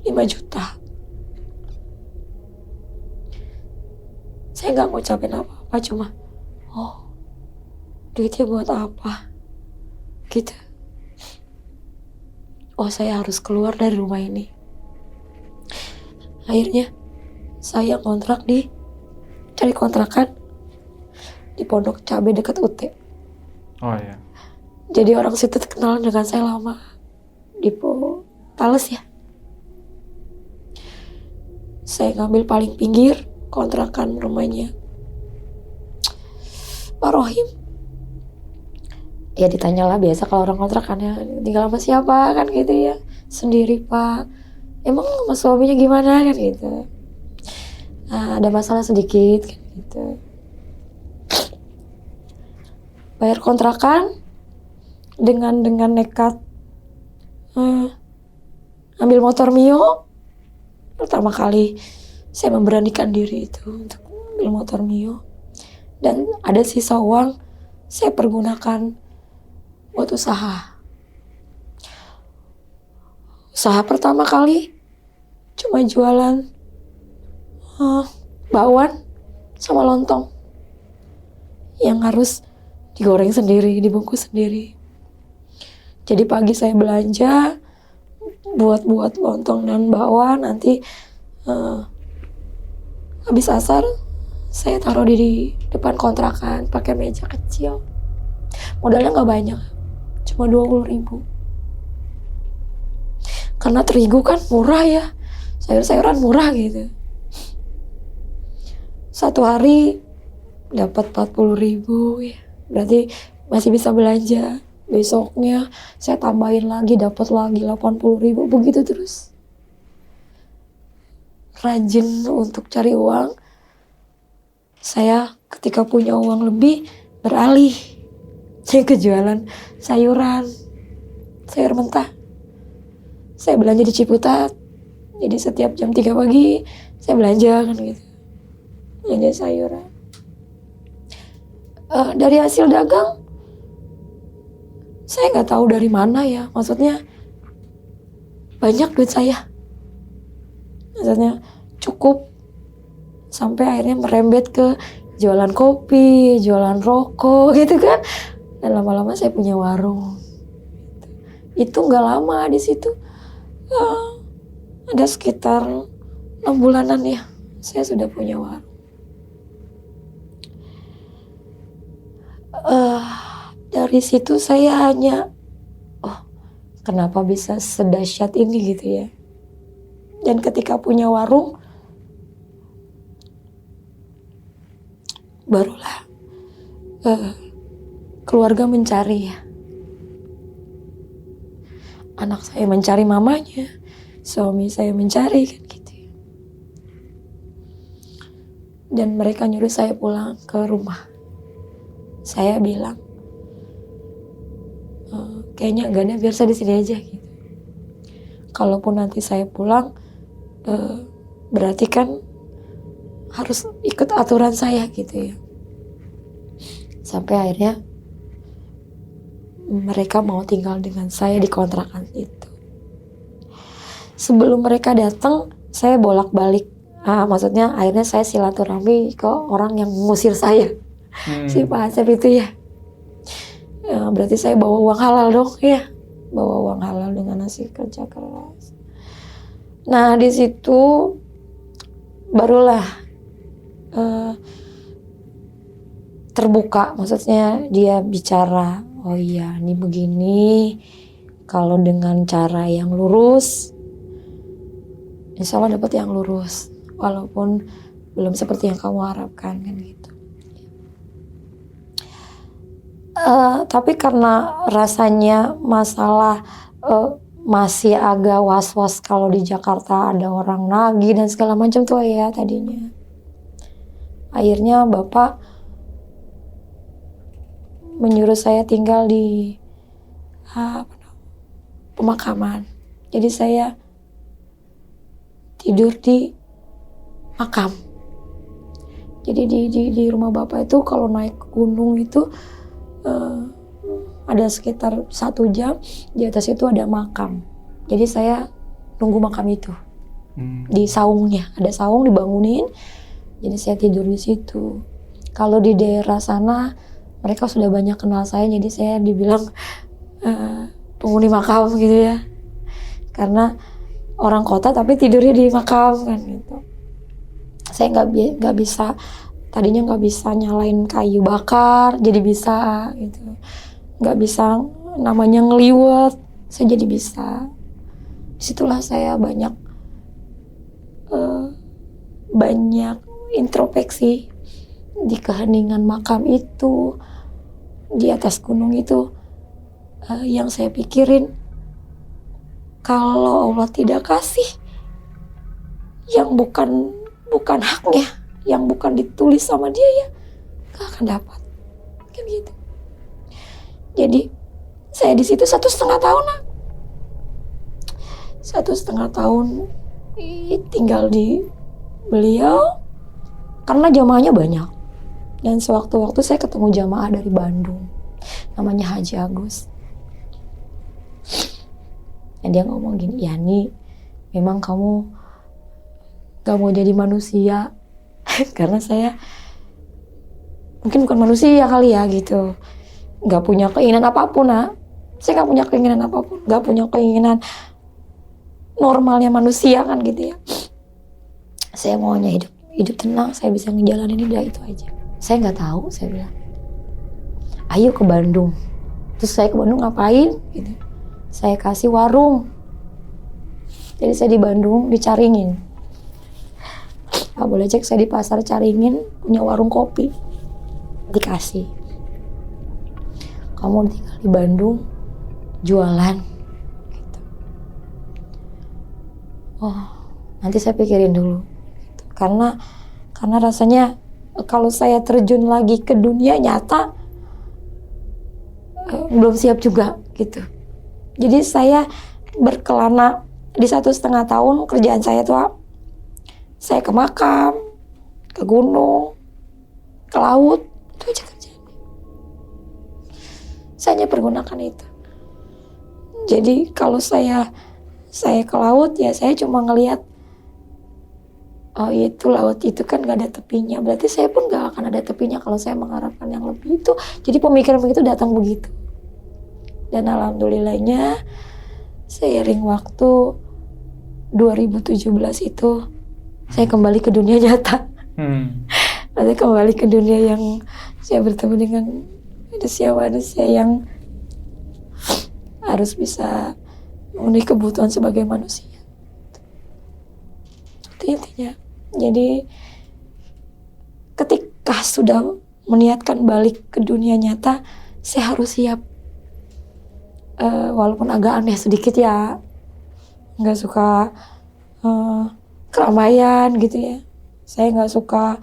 5 juta. Saya gak ngucapin apa-apa, cuma duitnya buat apa gitu. Saya harus keluar dari rumah ini. Akhirnya saya cari kontrakan di Pondok Cabe dekat UT. Oh ya. Jadi orang situ kenal dengan saya lama. Di Tales ya. Saya ngambil paling pinggir kontrakan rumahnya Pak Rohim. Ya ditanyalah biasa kalau orang kontrakannya tinggal sama siapa kan gitu ya. Sendiri Pak. Emang sama suaminya gimana kan gitu. Ada masalah sedikit kan gitu. Bayar kontrakan dengan nekat ambil motor Mio. Pertama kali saya memberanikan diri itu untuk ambil motor Mio. Dan ada sisa uang saya pergunakan buat usaha. Usaha pertama kali cuma jualan bakwan sama lontong yang harus digoreng sendiri, dibungkus sendiri. Jadi pagi saya belanja buat lontong dan bakwan, nanti habis asar saya taruh di depan kontrakan pakai meja kecil. Modalnya nggak banyak, cuma 20.000. Karena terigu kan murah ya, sayur-sayuran murah gitu. Satu hari dapat 40.000 ya. Berarti masih bisa belanja. Besoknya saya tambahin lagi, dapat lagi 80.000, begitu terus. Rajin untuk cari uang. Saya ketika punya uang lebih beralih saya ke jualan sayuran, sayur mentah. Saya belanja di Ciputat. Jadi setiap jam 3 pagi saya belanja kan gitu. Belanja sayuran. Dari hasil dagang saya nggak tahu dari mana ya, maksudnya banyak duit saya, maksudnya cukup sampai akhirnya merembet ke jualan kopi, jualan rokok gitu kan, dan lama-lama saya punya warung. Itu nggak lama di situ, ada sekitar 6 bulanan ya, saya sudah punya warung. Dari situ saya hanya, kenapa bisa sedahsyat ini gitu ya. Dan ketika punya warung, barulah keluarga mencari ya, anak saya mencari mamanya, suami saya mencari kan gitu ya. Dan mereka nyuruh saya pulang ke rumah. Saya bilang, kayaknya enggak ada, biar saya di sini aja gitu. Kalaupun nanti saya pulang, berarti kan harus ikut aturan saya gitu ya. Sampai akhirnya mereka mau tinggal dengan saya di kontrakan itu. Sebelum mereka datang, saya bolak-balik. Maksudnya akhirnya saya silaturahmi ke orang yang mengusir saya. Si Pak Asep itu ya. Berarti saya bawa uang halal dong ya. Bawa uang halal dengan hasil kerja keras. Nah di situ barulah terbuka, maksudnya dia bicara, oh iya ini begini, kalau dengan cara yang lurus insya Allah dapat yang lurus, walaupun belum seperti yang kamu harapkan kan gitu. Tapi karena rasanya masalah masih agak was-was kalau di Jakarta ada orang nagih dan segala macam tuh ya tadinya. Akhirnya Bapak menyuruh saya tinggal di pemakaman. Jadi saya tidur di makam. Jadi di rumah Bapak itu kalau naik gunung itu ada sekitar 1 jam, di atas itu ada makam. Jadi saya nunggu makam itu. Di saungnya, ada saung dibangunin. Jadi saya tidur di situ. Kalau di daerah sana mereka sudah banyak kenal saya, jadi saya dibilang penghuni makam gitu ya. Karena orang kota tapi tidurnya di makam kan gitu. Saya nggak bisa, tadinya nggak bisa nyalain kayu bakar, jadi bisa gitu. Nggak bisa namanya ngeliwet, saya jadi bisa. Disitulah saya banyak introspeksi di keheningan makam itu, di atas gunung itu. Yang saya pikirin, kalau Allah tidak kasih yang bukan haknya, yang bukan ditulis sama dia, ya gak akan dapat kan gitu. Jadi saya di situ 1,5 tahun 1,5 tahun tinggal di beliau karena jamaahnya banyak. Dan sewaktu-waktu saya ketemu jamaah dari Bandung, namanya Haji Agus. Dan dia ngomong gini, ya nih memang kamu gak mau jadi manusia. Karena saya mungkin bukan manusia kali ya gitu. Gak punya keinginan apapun. Saya gak punya keinginan apapun. Gak punya keinginan normalnya manusia kan gitu ya. Saya maunya hidup tenang, saya bisa ngejalanin udah itu aja. Saya gak tahu, saya bilang, ayo ke Bandung. Terus saya ke Bandung ngapain gitu. Saya kasih warung. Jadi saya di Bandung di Caringin. Boleh cek, saya di pasar Caringin punya warung kopi. Dikasih, kamu tinggal di Bandung jualan gitu. Oh, nanti saya pikirin dulu gitu. Karena rasanya kalau saya terjun lagi ke dunia nyata belum siap juga gitu. Jadi saya berkelana di 1,5 tahun kerjaan saya tuh, saya ke makam, ke gunung, ke laut, itu aja kerjaannya. Saya hanya pergunakan itu. Jadi kalau saya ke laut, ya saya cuma ngelihat, oh itu laut itu kan gak ada tepinya. Berarti saya pun gak akan ada tepinya kalau saya mengharapkan yang lebih itu. Jadi pemikiran begitu datang begitu. Dan alhamdulillahnya seiring waktu 2017 itu saya kembali ke dunia nyata. Saya kembali ke dunia yang saya bertemu dengan manusia yang harus bisa memenuhi kebutuhan sebagai manusia. Itu intinya. Jadi ketika sudah meniatkan balik ke dunia nyata, saya harus siap. walaupun agak aneh sedikit ya, nggak suka keramaian gitu ya. Saya nggak suka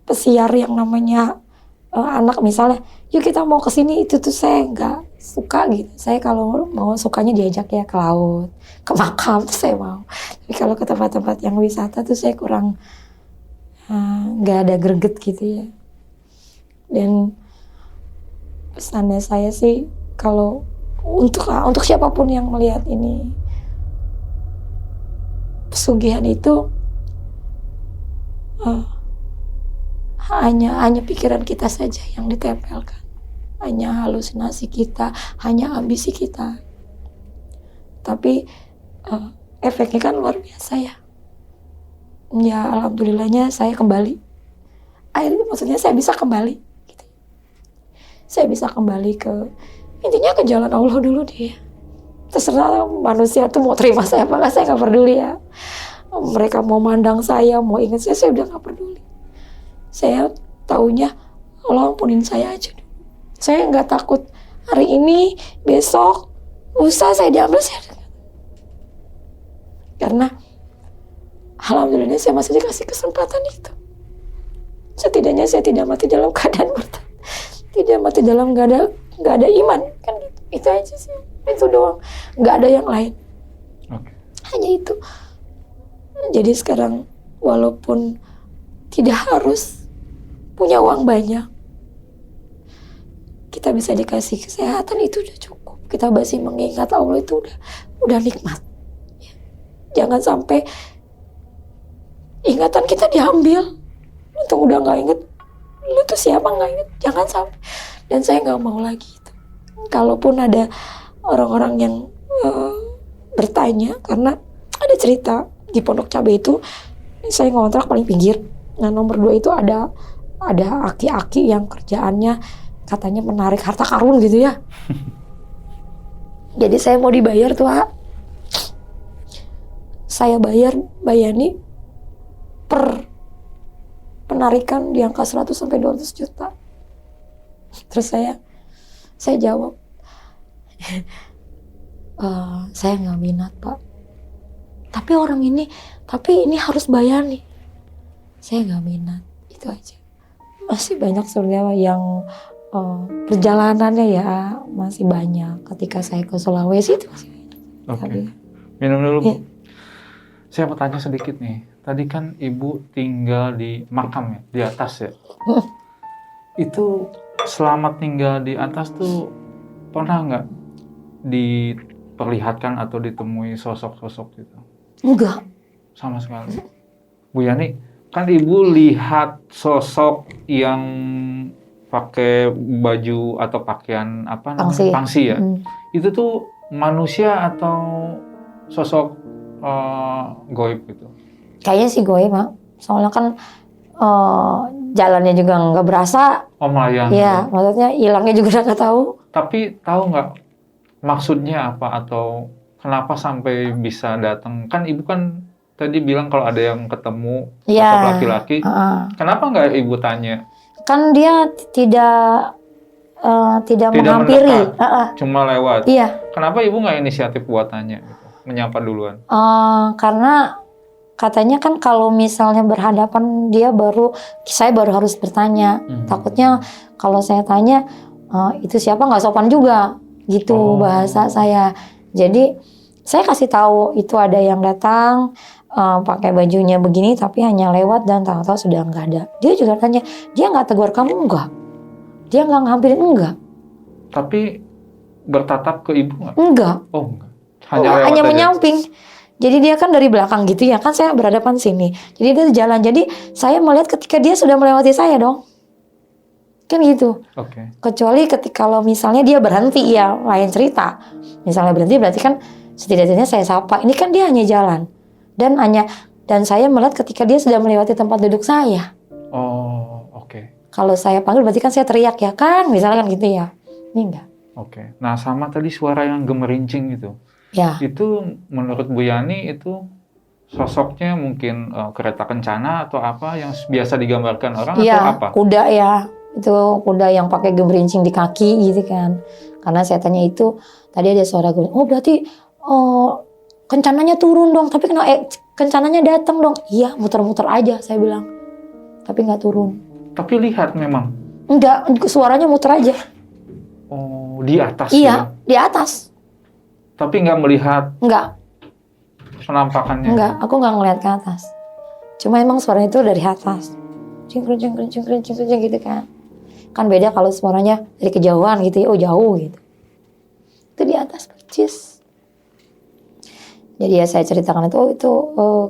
pesiar yang namanya anak misalnya, yuk kita mau ke sini, itu tuh saya nggak suka gitu. Saya kalau mau sukanya diajak ya ke laut, ke makam tuh saya mau. Tapi kalau ke tempat-tempat yang wisata tuh saya kurang nggak ada greget gitu ya. Dan pesannya saya sih kalau untuk siapapun yang melihat ini, pesugihan itu hanya pikiran kita saja yang ditempelkan, hanya halusinasi kita, hanya ambisi kita. Tapi efeknya kan luar biasa ya. Ya alhamdulillahnya saya kembali. Akhirnya maksudnya saya bisa kembali. Gitu. Saya bisa kembali intinya ke jalan Allah dulu dia. Terserah manusia tuh mau terima saya apa enggak, saya nggak peduli ya. Mereka mau mandang saya, mau ingat saya udah nggak peduli. Saya taunya Allah ampunin saya aja. Saya nggak takut hari ini, besok, lusa saya diambil saya. Karena alhamdulillah saya masih dikasih kesempatan itu. Setidaknya saya tidak mati dalam keadaan murtad, tidak mati dalam nggak ada iman kan gitu. Itu aja sih, itu doang, nggak ada yang lain. Okay. Hanya itu. Jadi sekarang walaupun tidak harus punya uang banyak, kita bisa dikasih kesehatan itu udah cukup. Kita masih mengingat Allah itu udah nikmat. Jangan sampai ingatan kita diambil. Untung udah nggak inget, lu tuh siapa nggak inget. Jangan sampai. Dan saya nggak mau lagi itu. Kalaupun ada orang-orang yang bertanya, karena ada cerita di Pondok Cabai itu, saya ngontrak paling pinggir. Nah nomor 2 itu ada aki-aki yang kerjaannya katanya menarik harta karun gitu ya. Jadi saya mau dibayar tuh, saya bayani per penarikan di angka 100 sampai 200 juta. Terus saya jawab, saya nggak minat Pak. Tapi ini harus bayar nih. Saya nggak minat, itu aja. Masih banyak sebenarnya yang perjalanannya ya masih banyak. Ketika saya ke Sulawesi itu masih banyak. Oke. Minum dulu Bu. Ya. Saya mau tanya sedikit nih. Tadi kan Ibu tinggal di makam ya, di atas ya. Itu selama tinggal di atas tuh pernah nggak diperlihatkan atau ditemui sosok-sosok gitu? Enggak. Sama sekali. Bu Yani, kan Ibu lihat sosok yang pakai baju atau pakaian apa namanya? Pangsi ya. Itu tuh manusia atau sosok goib gitu? Kayaknya sih goib, Mak. Soalnya kan jalannya juga nggak berasa. Oh melayang. Iya, maksudnya hilangnya juga nggak tahu. Tapi tahu nggak maksudnya apa atau kenapa sampai bisa datang? Kan Ibu kan tadi bilang kalau ada yang ketemu sosok laki-laki. Kenapa nggak Ibu tanya? Kan dia tidak menghampiri. Cuma lewat. Iya. Kenapa Ibu nggak inisiatif buat tanya? Gitu? Menyapa duluan. Karena katanya kan kalau misalnya berhadapan saya baru harus bertanya. Takutnya kalau saya tanya itu siapa nggak sopan juga gitu bahasa saya. Jadi saya kasih tahu itu ada yang datang pakai bajunya begini tapi hanya lewat dan tahu-tahu sudah nggak ada. Dia juga tanya, dia nggak tegur kamu enggak? Dia nggak ngambilin enggak? Tapi bertatap ke Ibu nggak? Enggak. Oh enggak. Hanya menyamping. Jadi dia kan dari belakang gitu ya, kan saya berhadapan sini. Jadi dia jalan. Jadi saya melihat ketika dia sudah melewati saya dong. Kan gitu. Oke. Kecuali kalau misalnya dia berhenti ya, lain cerita. Misalnya berhenti berarti kan setidaknya saya sapa. Ini kan dia hanya jalan. Dan saya melihat ketika dia sudah melewati tempat duduk saya. Oh, oke. Kalau saya panggil berarti kan saya teriak ya kan, misalnya kan gitu ya. Ini enggak. Oke. Nah, sama tadi suara yang gemerincing itu. Ya. Itu menurut Bu Yani itu sosoknya mungkin kereta kencana atau apa yang biasa digambarkan orang atau apa? Kuda ya. itu kuda yang pakai gemerincing di kaki gitu kan. Karena saya tanya itu tadi ada suara gue, oh berarti kencananya turun dong, tapi kencananya datang dong. Iya, muter-muter aja saya bilang, tapi nggak turun. Tapi lihat memang. Enggak, suaranya muter aja. Oh, di atas. Iya, di atas. Tapi nggak melihat Enggak, penampakannya. enggak, aku nggak ngeliat ke atas. Cuma emang suaranya itu dari atas. Cingkring, cingkring, cingkring, cingkring gitu kan. Kan beda kalau suaranya dari kejauhan gitu ya, oh jauh gitu. Itu di atas percis. Jadi ya saya ceritakan itu,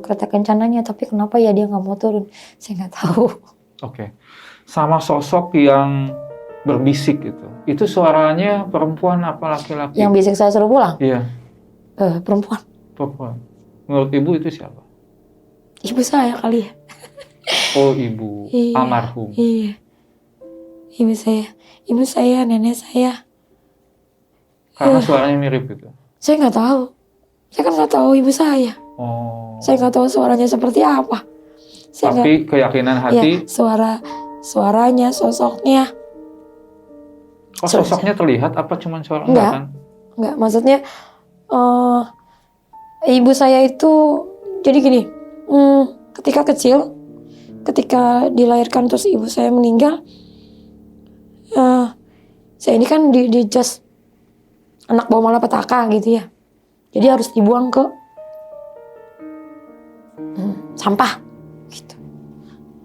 kereta kencananya, tapi kenapa ya dia nggak mau turun? Saya nggak tahu. Oke. Sama sosok yang berbisik itu suaranya perempuan apa laki-laki? Yang bisik saya suruh pulang, Iya, perempuan. perempuan. Menurut ibu itu siapa? Ibu saya kali ya. Oh, ibu Iya. almarhum. Iya. Ibu saya, nenek saya. Karena suaranya mirip gitu. Saya nggak tahu. Saya kan nggak tahu ibu saya. Oh. Saya nggak tahu suaranya seperti apa. Saya Tapi keyakinan hati. ya, suaranya, sosoknya. Oh, sosoknya terlihat apa cuman suara? Enggak. Kan? Enggak, maksudnya ibu saya itu jadi gini, ketika kecil, ketika dilahirkan terus ibu saya meninggal, saya ini kan di just anak bawah malapetaka gitu ya, jadi harus dibuang ke sampah gitu,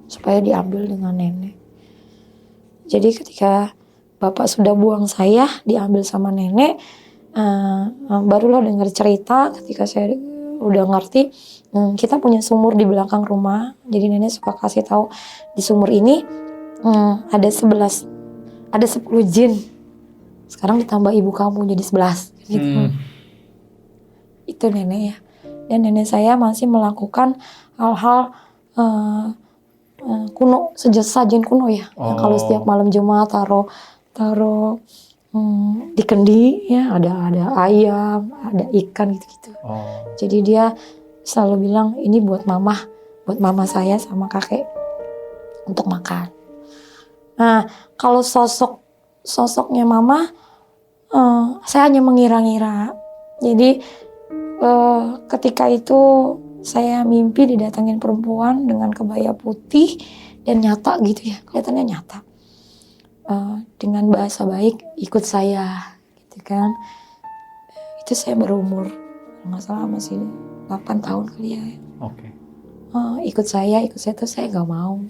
supaya diambil dengan nenek. Jadi ketika bapak sudah buang saya, diambil sama nenek, barulah dengar cerita ketika saya udah ngerti, kita punya sumur di belakang rumah. Jadi nenek suka kasih tahu di sumur ini ada 10 jin. Sekarang ditambah ibu kamu jadi 11 gitu. Itu nenek ya. Dan nenek saya masih melakukan hal-hal kuno, sajian kuno ya. Yang kalau setiap malam Jumat taruh di kendi ya, ada ayam, ada ikan gitu-gitu. Jadi dia selalu bilang ini buat mama saya sama kakek untuk makan. Nah, kalau sosoknya mama, saya hanya mengira-ngira. Jadi ketika itu saya mimpi didatengin perempuan dengan kebaya putih dan nyata gitu ya, kelihatannya nyata. Dengan bahasa baik ikut saya gitu kan. Itu saya berumur nggak salah masih 8 tahun kali ya. Oke. Ikut saya tuh saya nggak mau.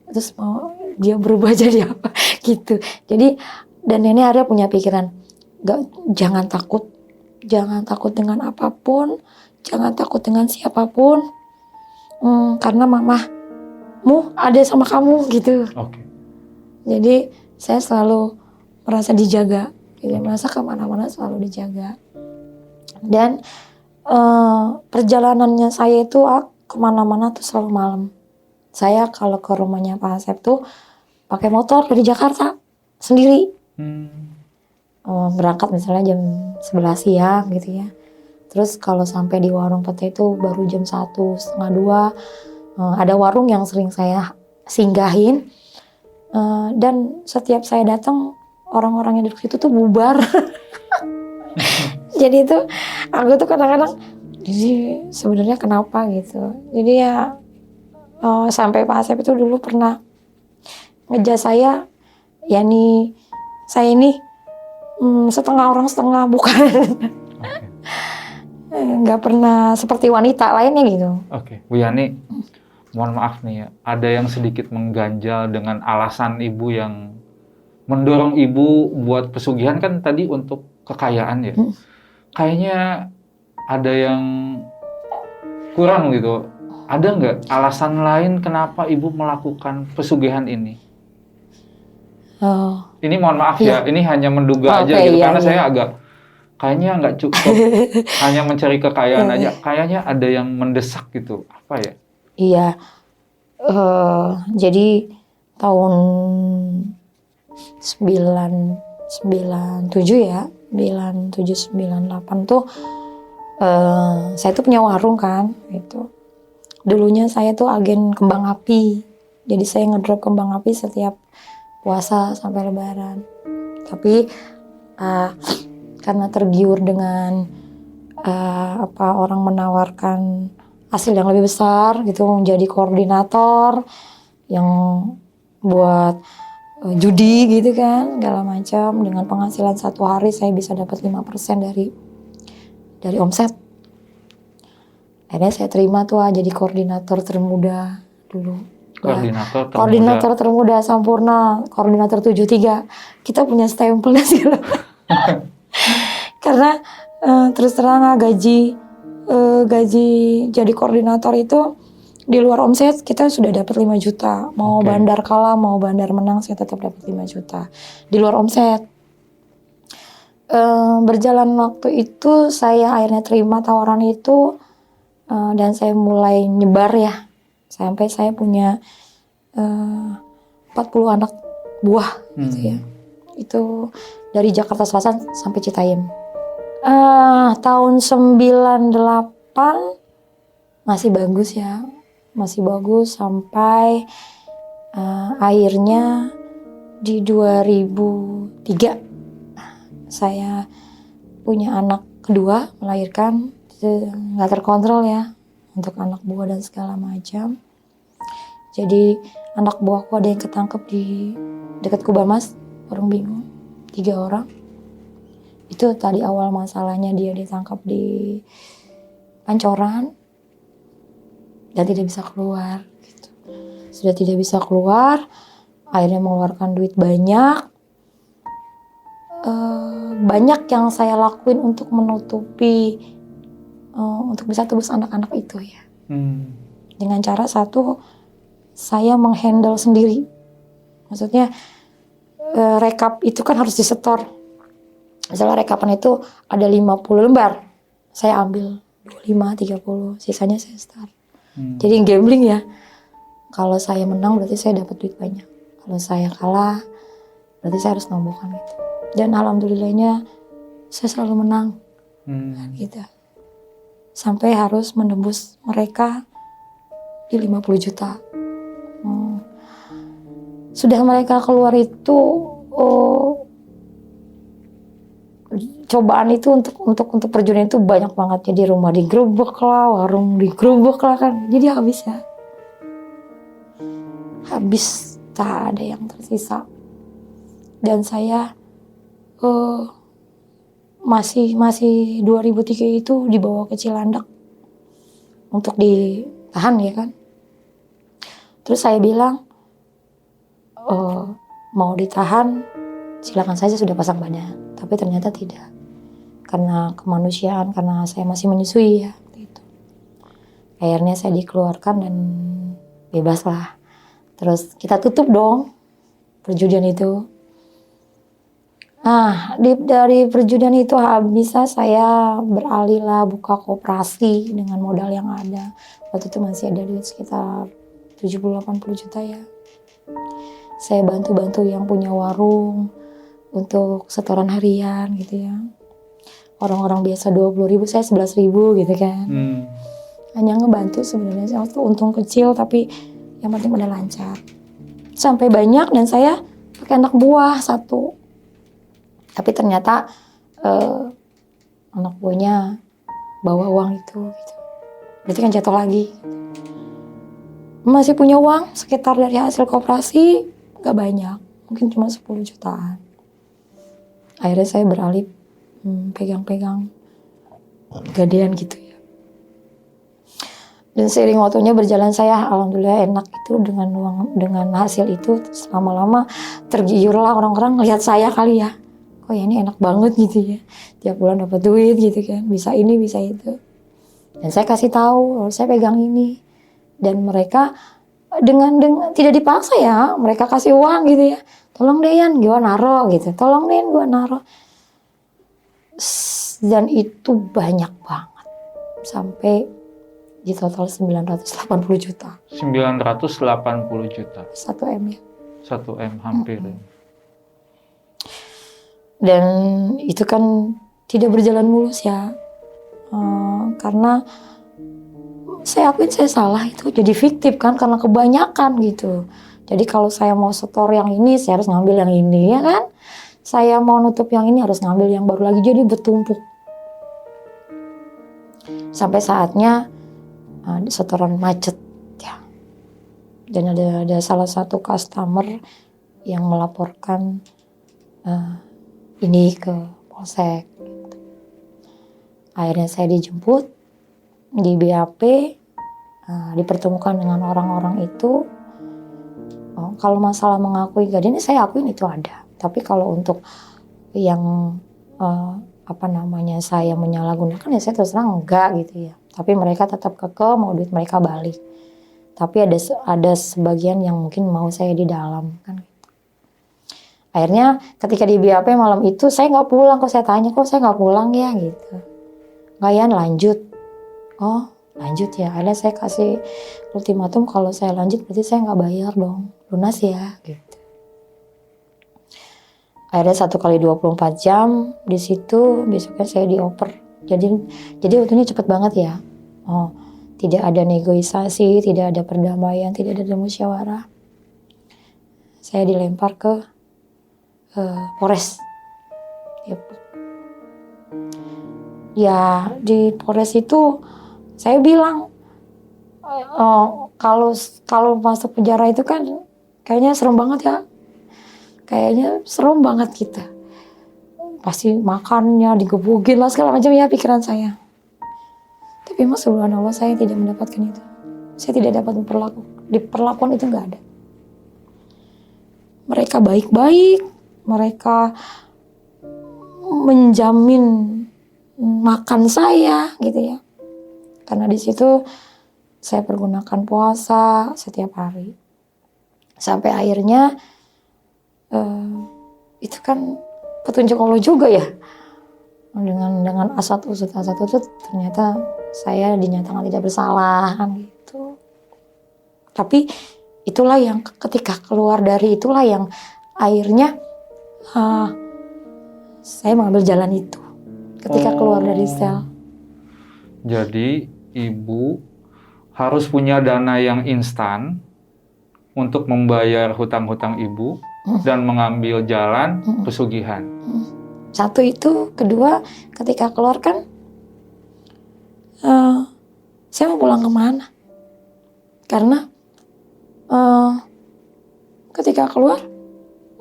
Terus mau dia berubah jadi apa gitu. Jadi dan nenek Arya punya pikiran, jangan takut dengan apapun, jangan takut dengan siapapun, karena mamamu ada sama kamu gitu. Oke. Jadi saya selalu merasa dijaga, gitu. Merasa kemana-mana selalu dijaga. Dan perjalanannya saya itu kemana-mana tuh selalu malam. Saya kalau ke rumahnya Pak Asep tuh pakai motor dari Jakarta sendiri. Berangkat misalnya jam 11 siang gitu ya. Terus kalau sampai di warung pete itu baru jam 1:30, 2. Ada warung yang sering saya singgahin. Dan setiap saya datang orang-orang yang duduk situ tuh bubar. Jadi itu aku tuh kadang-kadang jadi sebenarnya kenapa gitu. Jadi ya sampai Pak Asep itu dulu pernah ngejas saya, ya nih saya ini setengah orang setengah bukan. Nggak pernah seperti wanita lainnya gitu. Oke, Bu Yani, mohon maaf nih ya, ada yang sedikit mengganjal dengan alasan ibu yang mendorong ibu buat pesugihan kan tadi untuk kekayaan ya. Kayaknya ada yang kurang gitu. Ada nggak alasan lain kenapa ibu melakukan pesugihan ini? Ini mohon maaf ya, ini hanya menduga aja gitu, karena saya agak kayaknya nggak cukup hanya mencari kekayaan aja. Kayaknya ada yang mendesak gitu, apa ya? Iya, jadi tahun 97 ya, 97, 98 tuh saya tuh punya warung kan, gitu. Dulunya saya tuh agen kembang api, jadi saya ngedrop kembang api setiap puasa sampai Lebaran. Tapi karena tergiur dengan orang menawarkan hasil yang lebih besar gitu, menjadi koordinator yang buat judi gitu kan, segala macam, dengan penghasilan satu hari saya bisa dapat 5% dari omset. Akhirnya saya terima tuh jadi koordinator termuda dulu. Koordinator termuda Sampurna, koordinator 73. Kita punya stempelnya sih. Karena terus terang gaji jadi koordinator itu di luar omset kita sudah dapat 5 juta. Mau bandar kalah, mau bandar menang, saya tetap dapat 5 juta. Di luar omset. Berjalan waktu itu saya akhirnya terima tawaran itu dan saya mulai nyebar ya. Sampai saya punya 40 anak buah gitu ya. Itu dari Jakarta Selatan sampai Citayam. Tahun 98 masih bagus ya. Masih bagus sampai akhirnya di 2003 saya punya anak kedua, melahirkan, nggak terkontrol ya untuk anak buah dan segala macam. Jadi anak buahku ada yang ketangkep di dekat Kubamas, orang bingung, 3 orang. Itu tadi awal masalahnya, dia ditangkap di Pancoran dan tidak bisa keluar gitu. Sudah tidak bisa keluar, akhirnya mengeluarkan duit banyak. Banyak yang saya lakuin untuk menutupi untuk bisa tebus anak-anak itu ya. Dengan cara satu, saya menghandle sendiri. Maksudnya rekap itu kan harus disetor. Misalnya rekapan itu ada 50 lembar, saya ambil 25, 30, sisanya saya start. Jadi gambling ya. Kalau saya menang berarti saya dapat duit banyak. Kalau saya kalah berarti saya harus nombokkan itu. Dan alhamdulillahnya saya selalu menang. Gitu. Sampai harus menembus mereka di 50 juta. Sudah mereka keluar itu cobaan itu untuk perjudian itu banyak banget. Jadi rumah digerebek lah, warung digerebek lah kan. Jadi habis ya. Habis, tak ada yang tersisa. Dan saya masih 2003 itu dibawa ke Cilandak untuk ditahan ya kan. Terus saya bilang mau ditahan silakan saja, sudah pasang badan. Tapi ternyata tidak, karena kemanusiaan, karena saya masih menyusui ya gitu. Akhirnya saya dikeluarkan dan bebas lah. Terus kita tutup dong perjudian itu. Nah, dari perjudian itu bisa saya beralih lah buka koperasi dengan modal yang ada. Waktu itu masih ada duit sekitar 70-80 juta ya. Saya bantu-bantu yang punya warung untuk setoran harian gitu ya. Orang-orang biasa 20.000, saya 11.000 gitu kan. Hanya ngebantu sebenarnya, itu untung kecil tapi yang penting udah lancar. Sampai banyak dan saya pakai anak buah 1. Tapi ternyata anak buahnya bawa uang itu gitu. Berarti kan jatuh lagi. Masih punya uang sekitar dari hasil koperasi gak banyak, mungkin cuma 10 jutaan. Akhirnya saya beralih pegang-pegang gadean gitu ya. Dan seiring waktunya berjalan saya alhamdulillah enak itu dengan uang, dengan hasil itu. Lama-lama tergiurlah orang-orang ngelihat saya kali ya. Kok ya ini enak banget gitu ya. Tiap bulan dapat duit gitu kan. Bisa ini, bisa itu. Dan saya kasih tahu kalau saya pegang ini. Dan mereka dengan tidak dipaksa ya, mereka kasih uang gitu ya. Tolong deh Yan, gue naro gitu. Tolong deh gue naro. Dan itu banyak banget. Sampai di total 980 juta. 980 juta. 1 M ya. 1 M hampir. Dan itu kan tidak berjalan mulus ya. Karena saya akuin saya salah itu. Jadi fiktif kan karena kebanyakan gitu. Jadi kalau saya mau setor yang ini, saya harus ngambil yang ini, ya kan? Saya mau nutup yang ini, harus ngambil yang baru lagi. Jadi bertumpuk. Sampai saatnya setoran macet. Ya. Dan ada salah satu customer yang melaporkan ini ke polsek. Akhirnya saya dijemput di BAP, dipertemukan dengan orang-orang itu. Kalau masalah mengakui gak ada, ini saya akuin itu ada. Tapi kalau untuk yang saya menyalahgunakan, ya saya terus terang enggak gitu ya. Tapi mereka tetap kekeh mau duit mereka balik. Tapi ada sebagian yang mungkin mau saya di dalam kan. Akhirnya ketika di BAP malam itu saya nggak pulang. Kok saya tanya, kok saya nggak pulang ya gitu. Nggak ya, lanjut. Oh lanjut ya. Akhirnya saya kasih ultimatum, kalau saya lanjut berarti saya nggak bayar dong, lunas ya gitu. Akhirnya 1 kali 24 jam di situ, besoknya saya dioper. Jadi waktunya cepet banget ya. Tidak ada negosiasi, tidak ada perdamaian, tidak ada musyawarah. Saya dilempar ke Polres Depok. Ya di Polres itu saya bilang kalau masuk penjara itu kan kayaknya serem banget ya. Kayaknya serem banget kita. Pasti makannya digebukin lah segala macam ya pikiran saya. Tapi emang subhanallah saya tidak mendapatkan itu. Saya tidak dapat diperlakukan itu nggak ada. Mereka baik-baik, mereka menjamin makan saya gitu ya. Karena di situ saya pergunakan puasa setiap hari. Sampai akhirnya itu kan petunjuk Allah juga ya. Dengan asat usut ternyata saya dinyatakan tidak bersalah kan gitu. Tapi itulah yang ketika keluar dari itulah yang akhirnya saya mengambil jalan itu ketika keluar dari sel. Jadi ibu harus punya dana yang instan untuk membayar hutang-hutang ibu dan mengambil jalan pesugihan. Satu itu, kedua ketika keluar kan saya mau pulang kemana? Karena ketika keluar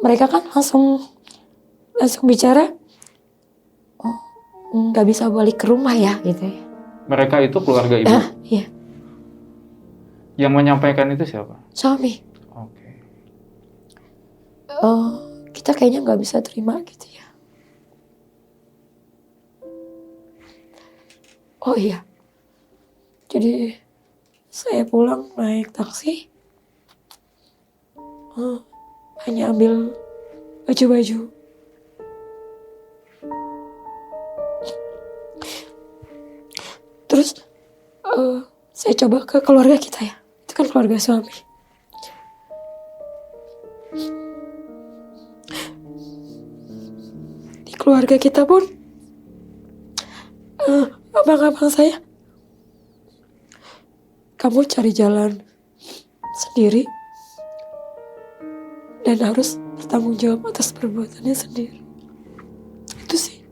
mereka kan langsung bicara, nggak bisa balik ke rumah ya gitu ya. Mereka itu keluarga ibu? Iya. Yang menyampaikan itu siapa? Suami. Oke. Kita kayaknya nggak bisa terima gitu ya. Oh iya. Jadi saya pulang naik taksi. Hanya ambil baju-baju. Terus saya coba ke keluarga kita ya. Itu kan keluarga suami. Di keluarga kita pun abang-abang saya, kamu cari jalan sendiri dan harus bertanggung jawab atas perbuatannya sendiri. Itu sih.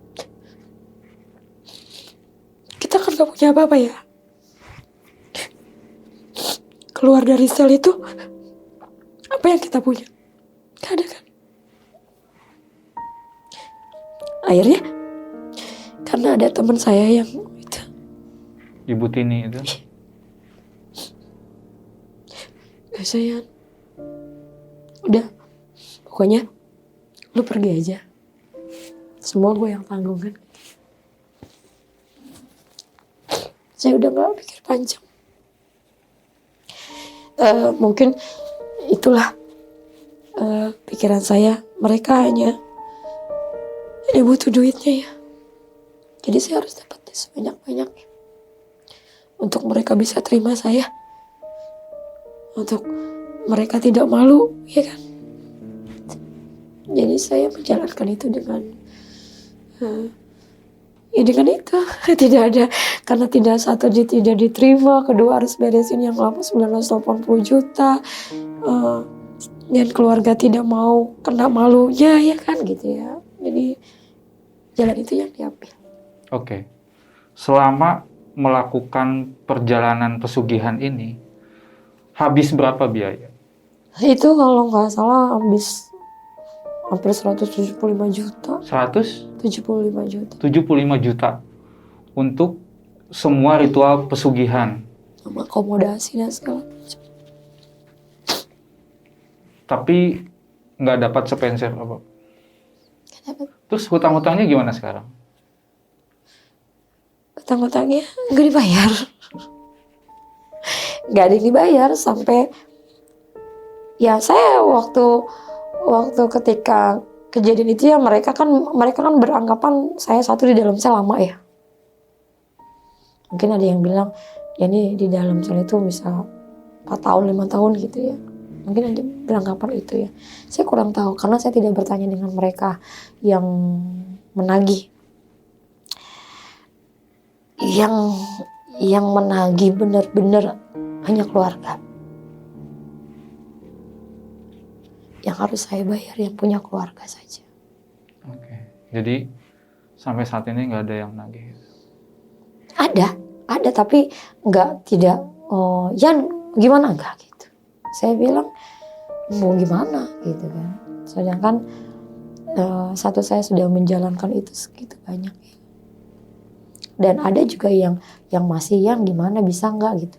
Kita kan gak punya apa-apa ya. Keluar dari sel itu, apa yang kita punya? Gak ada kan. Akhirnya, karena ada teman saya yang itu. Ibu Tini itu? Sayang, udah, pokoknya lu pergi aja. Semua gue yang tanggung kan. Saya udah gak pikir panjang. Mungkin itulah pikiran saya. Mereka hanya butuh duitnya ya. Jadi saya harus dapat sebanyak-banyaknya untuk mereka bisa terima saya, untuk mereka tidak malu, ya kan? Jadi saya menjalankan itu dengan dengan itu tidak ada, karena satu tidak diterima, kedua harus beresin yang lama 980 juta, dan keluarga tidak mau kena malunya ya kan gitu ya. Jadi jalan itu yang diambil. Oke. Selama melakukan perjalanan pesugihan ini, habis berapa biaya? Itu kalau nggak salah habis hampir 175 juta. 75 juta. 175 juta untuk semua ritual pesugihan. Sama akomodasi dan segala macam. Tapi nggak dapat sepenser apa? Kenapa? Terus hutang-hutangnya gimana sekarang? Utang-utangnya nggak dibayar. Nggak ada yang dibayar sampai ya saya waktu ketika kejadian itu ya mereka kan beranggapan saya satu di dalam sel lama ya. Mungkin ada yang bilang ya ini di dalam sel itu bisa 4 tahun 5 tahun gitu ya. Mungkin ada beranggapan itu ya. Saya kurang tahu karena saya tidak bertanya dengan mereka yang menagih. Yang menagih benar-benar hanya keluarga. Yang harus saya bayar yang punya keluarga saja. Oke. Jadi sampai saat ini nggak ada yang nagih. Ada tapi tidak. Yan gimana enggak gitu. Saya bilang mau gimana gitu kan. Sedangkan satu saya sudah menjalankan itu segitu banyak. Dan ada juga yang masih yang gimana bisa enggak gitu.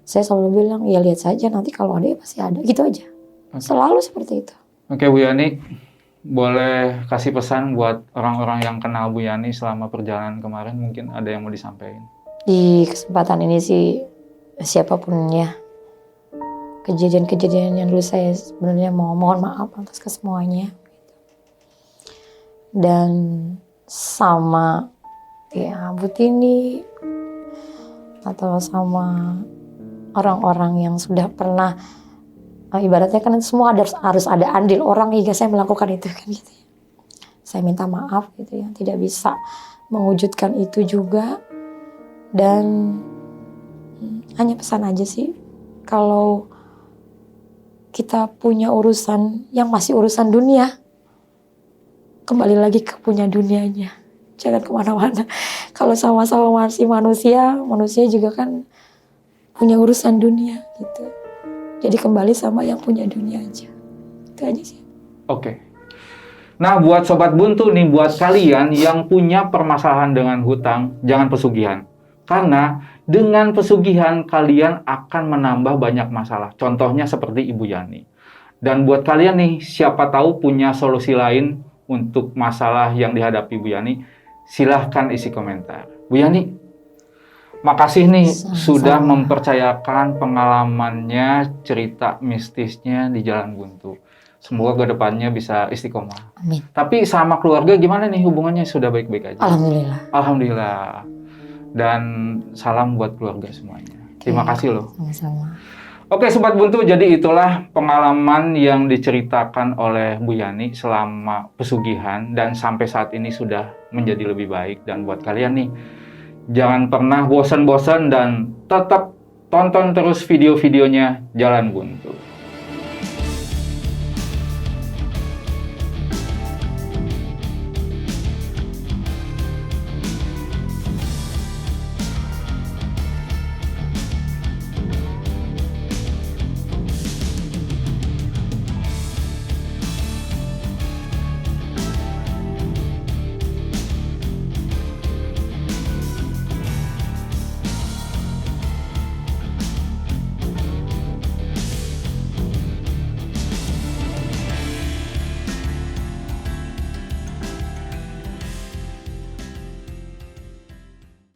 Saya selalu bilang ya lihat saja nanti kalau ada ya pasti ada gitu aja. Selalu seperti itu. Oke Bu Yani, boleh kasih pesan buat orang-orang yang kenal Bu Yani selama perjalanan kemarin, mungkin ada yang mau disampaikan? Di kesempatan ini sih siapapun ya, kejadian-kejadian yang dulu saya sebenarnya mohon maaf atas kesemuanya. Dan sama ya Bu Tini atau sama orang-orang yang sudah pernah ibaratnya kan semua harus ada andil orang hingga saya melakukan itu kan gitu ya. Saya minta maaf gitu ya, tidak bisa mewujudkan itu juga. Dan hanya pesan aja sih, kalau kita punya urusan yang masih urusan dunia, kembali lagi ke punya dunianya. Jangan kemana-mana. Kalau sama-sama masih manusia juga kan punya urusan dunia gitu. Jadi kembali sama yang punya dunia aja. Itu aja sih. Oke. Nah, buat Sobat Buntu nih, buat kalian yang punya permasalahan dengan hutang, jangan pesugihan. Karena dengan pesugihan kalian akan menambah banyak masalah. Contohnya seperti Ibu Yani. Dan buat kalian nih, siapa tahu punya solusi lain untuk masalah yang dihadapi Ibu Yani, silahkan isi komentar. Bu Yani, makasih nih sudah mempercayakan pengalamannya, cerita mistisnya di Jalan Buntu. Semoga kedepannya bisa istiqomah. Amin. Tapi sama keluarga gimana nih hubungannya? Sudah baik-baik aja? Alhamdulillah. Alhamdulillah. Dan salam buat keluarga semuanya. Terima kasih loh. Sama-sama. Oke Sobat Buntu, jadi itulah pengalaman yang diceritakan oleh Bu Yani selama pesugihan dan sampai saat ini sudah menjadi lebih baik. Dan buat kalian nih, jangan pernah bosan-bosan dan tetap tonton terus video-videonya Jalan Buntu.